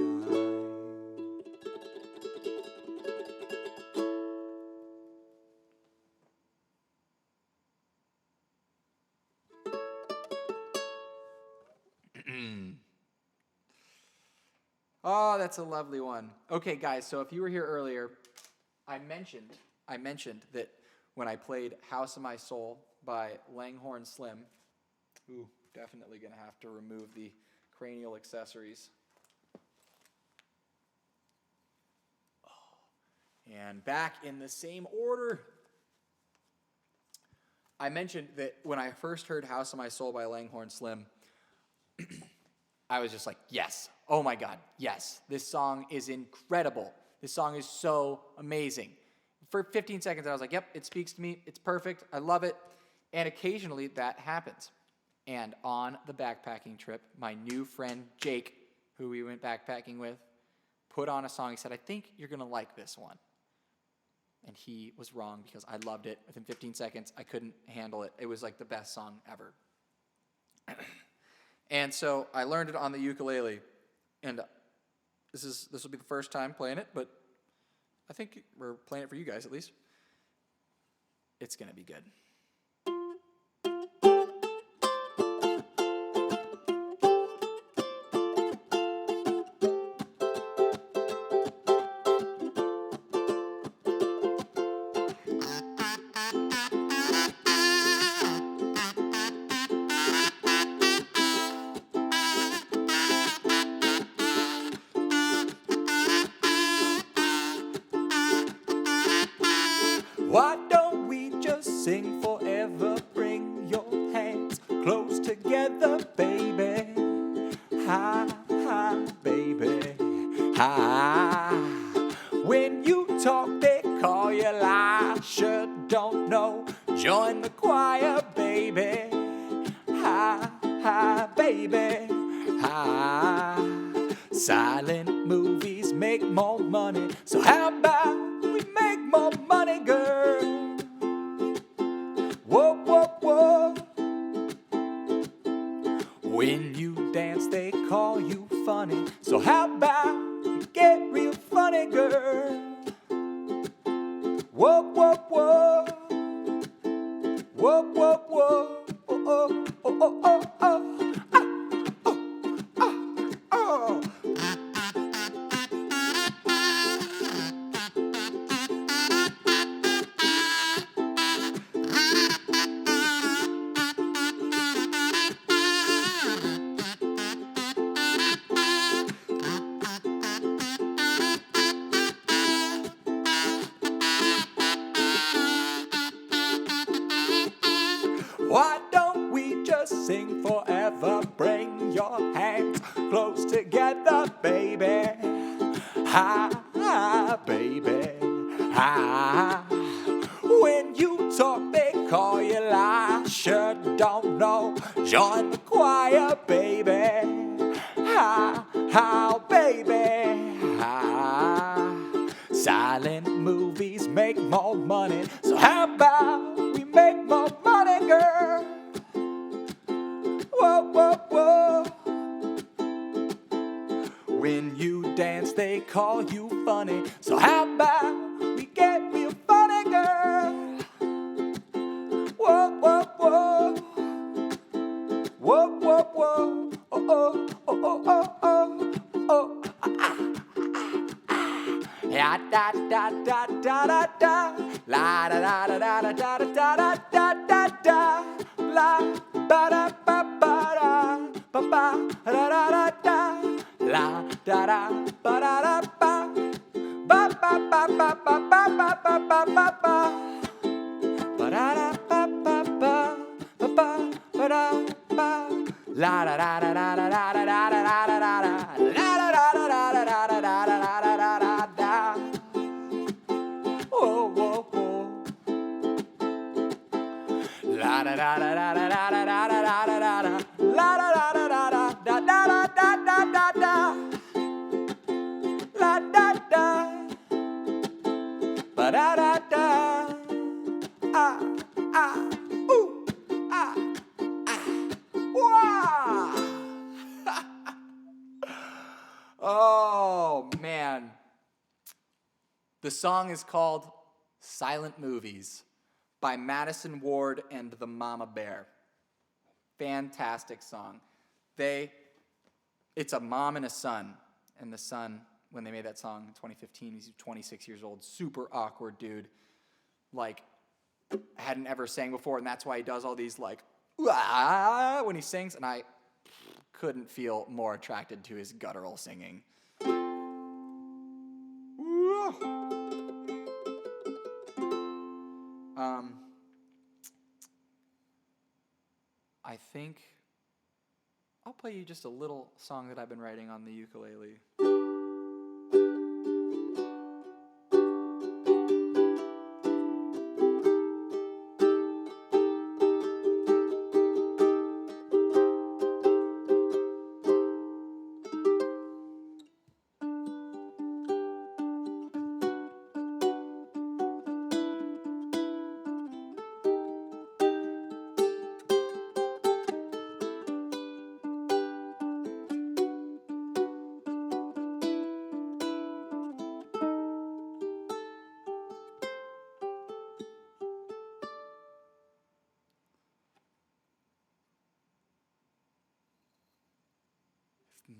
Oh, that's a lovely one. Okay, guys, so if you were here earlier, I mentioned that when I played House of My Soul by Langhorne Slim, ooh, definitely going to have to remove the cranial accessories. And back in the same order. I mentioned that when I first heard House of My Soul by Langhorne Slim, I was just like, yes, oh my God, yes, this song is incredible. This song is so amazing. For 15 seconds, I was like, yep, it speaks to me. It's perfect. I love it. And occasionally that happens. And on the backpacking trip, my new friend Jake, who we went backpacking with, put on a song. He said, I think you're going to like this one. And he was wrong because I loved it. Within 15 seconds, I couldn't handle it. It was like the best song ever. And so I learned it on the ukulele. And this will be the first time playing it, but I think we're playing it for you guys at least. It's going to be good. Why don't we just sing forever? Bring your hands close together, baby. join the choir, baby. Hi, hi, baby. Hi. Silent movies make more money, so how about we make more money, girl? Whoa, whoa, whoa. When you dance, they call you funny, so how about we get real funny, girl? Whoa, whoa, whoa. Whoa, whoa, whoa. Oh, oh, oh, oh, oh, oh. Why don't we just sing forever? Bring your hands close together, baby. Hi, hi, baby. Hi. When you talk, they call you lie. Sure don't know. Join the choir, baby. Hi, hi, baby. Hi. Silent movies make more money, so how about we make more money, girl? Whoa, whoa, whoa. When you dance, they call you funny, so how about we get real funny, girl? Whoa, whoa, whoa. Whoa, whoa, whoa. Oh, oh, oh, oh, oh, oh, oh. Ya da da da da da da, la da da da da da da da da da da, la ba da ba ba da ba ba da da da da, la da da ba da da ba ba ba ba ba ba ba ba ba ba ba ba da da ba ba ba ba ba da ba, la da da da da da da da da da da da, la da da da da da da da da da da. La da da da da da da da da da da da da, la da da da da da da da da da da da, la da da, ba da da da, ah ah ooh ah ah, wow. Oh man, the song is called "Silent Movies" by Madison Ward and the Mama Bear. Fantastic song. It's a mom and a son. And the son, when they made that song in 2015, he's 26 years old, super awkward dude. Like, hadn't ever sang before, and that's why he does all these, like, "Wah," when he sings, and I couldn't feel more attracted to his guttural singing. I think I'll play you just a little song that I've been writing on the ukulele.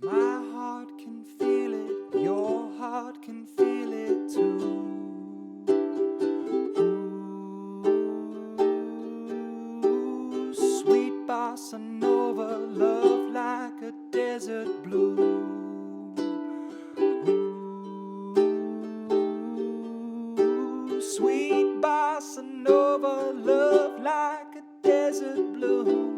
My heart can feel it, your heart can feel it too. Ooh, sweet bossa nova, love like a desert blue. Ooh, sweet bossa nova, love like a desert blue.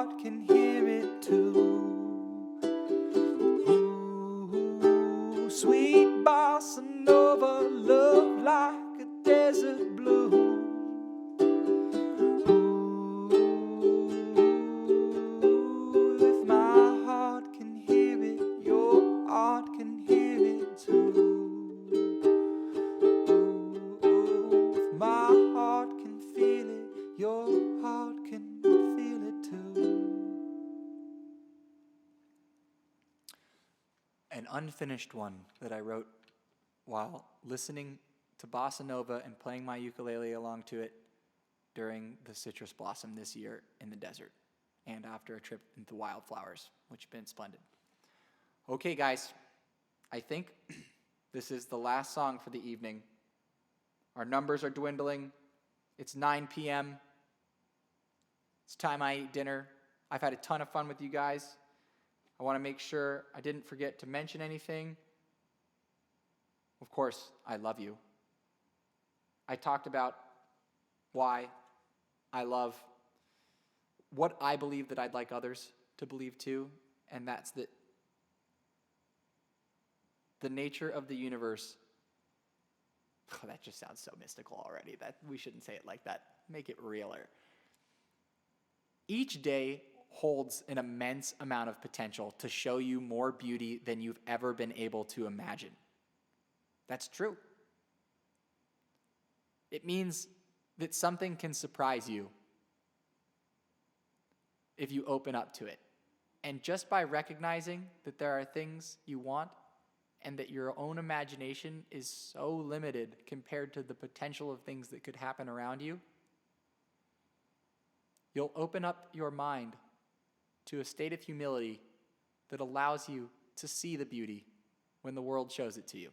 heart can hear it too. Ooh, sweet bossa nova, love like a desert blue. If my heart can hear it, your heart can hear it too. If my heart can feel it, your heart can feel it too. An unfinished one that I wrote while listening to bossa nova and playing my ukulele along to it during the citrus blossom this year in the desert, and after a trip into wildflowers, which have been splendid. Okay, guys, I think this is the last song for the evening. Our numbers are dwindling. It's 9 p.m. It's time I eat dinner. I've had a ton of fun with you guys. I want to make sure I didn't forget to mention anything. Of course, I love you. I talked about why I love what I believe that I'd like others to believe too, and that's that the nature of the universe. Oh, that just sounds so mystical already. That we shouldn't say it like that. Make it realer. Each day holds an immense amount of potential to show you more beauty than you've ever been able to imagine. That's true. It means that something can surprise you if you open up to it. And just by recognizing that there are things you want and that your own imagination is so limited compared to the potential of things that could happen around you, you'll open up your mind to a state of humility that allows you to see the beauty when the world shows it to you.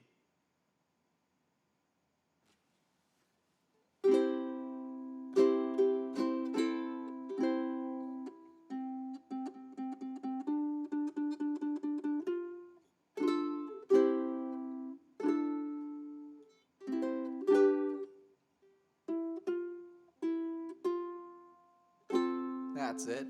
That's it.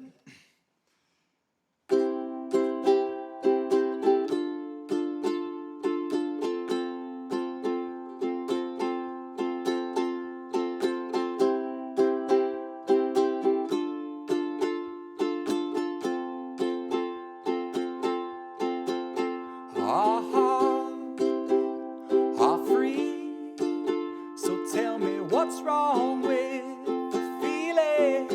Our hearts are free, so tell me what's wrong with the feeling.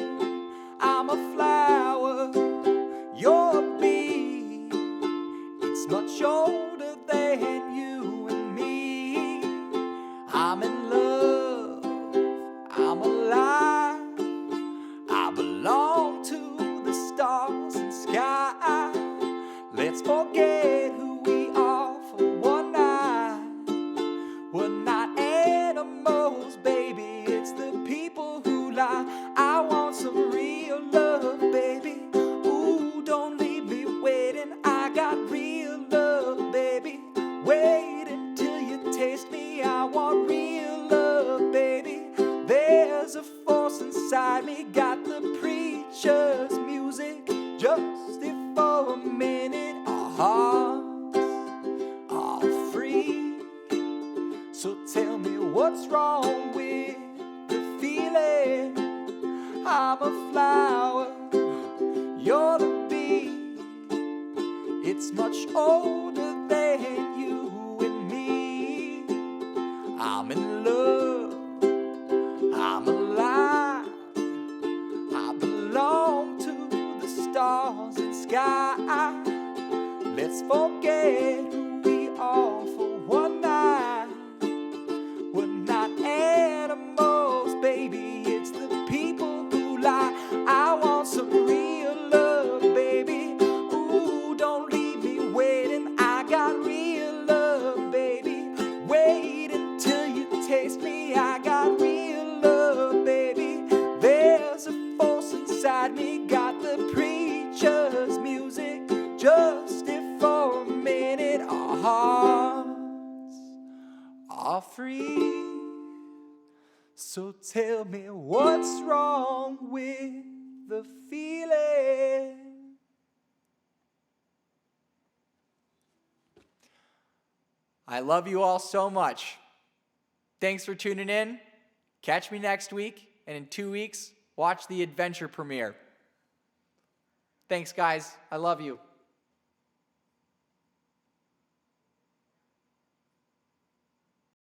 I'm a flower, you're a bee. It's much older than you and me. I'm in love, I'm alive. I belong to the stars and sky. Let's forget who we are for one night. We're not animals, baby, it's the people who lie. I want some real love, baby. Ooh, don't leave me waiting. I got real love, baby. Wait until you taste me. I want real love, baby. There's a force inside me, got the preacher's music. Just if for a minute, our hearts are free. So tell me what's wrong with the feeling. I'm a flower, you're the bee. It's much older than you and me. I'm in love, I'm alive. I belong to the stars and sky. Let's forget who we are for one night. We're not animals, baby, it's the people who lie. I want some real love, baby. Ooh, don't leave me waiting. I got real love, baby. Wait until you taste me. I got real love, baby. There's a force inside me, got the preacher's music. Just if for a minute, our hearts are free. So tell me what's wrong with the feeling. I love you all so much. Thanks for tuning in. Catch me next week, and in 2 weeks, watch the adventure premiere. Thanks, guys. I love you.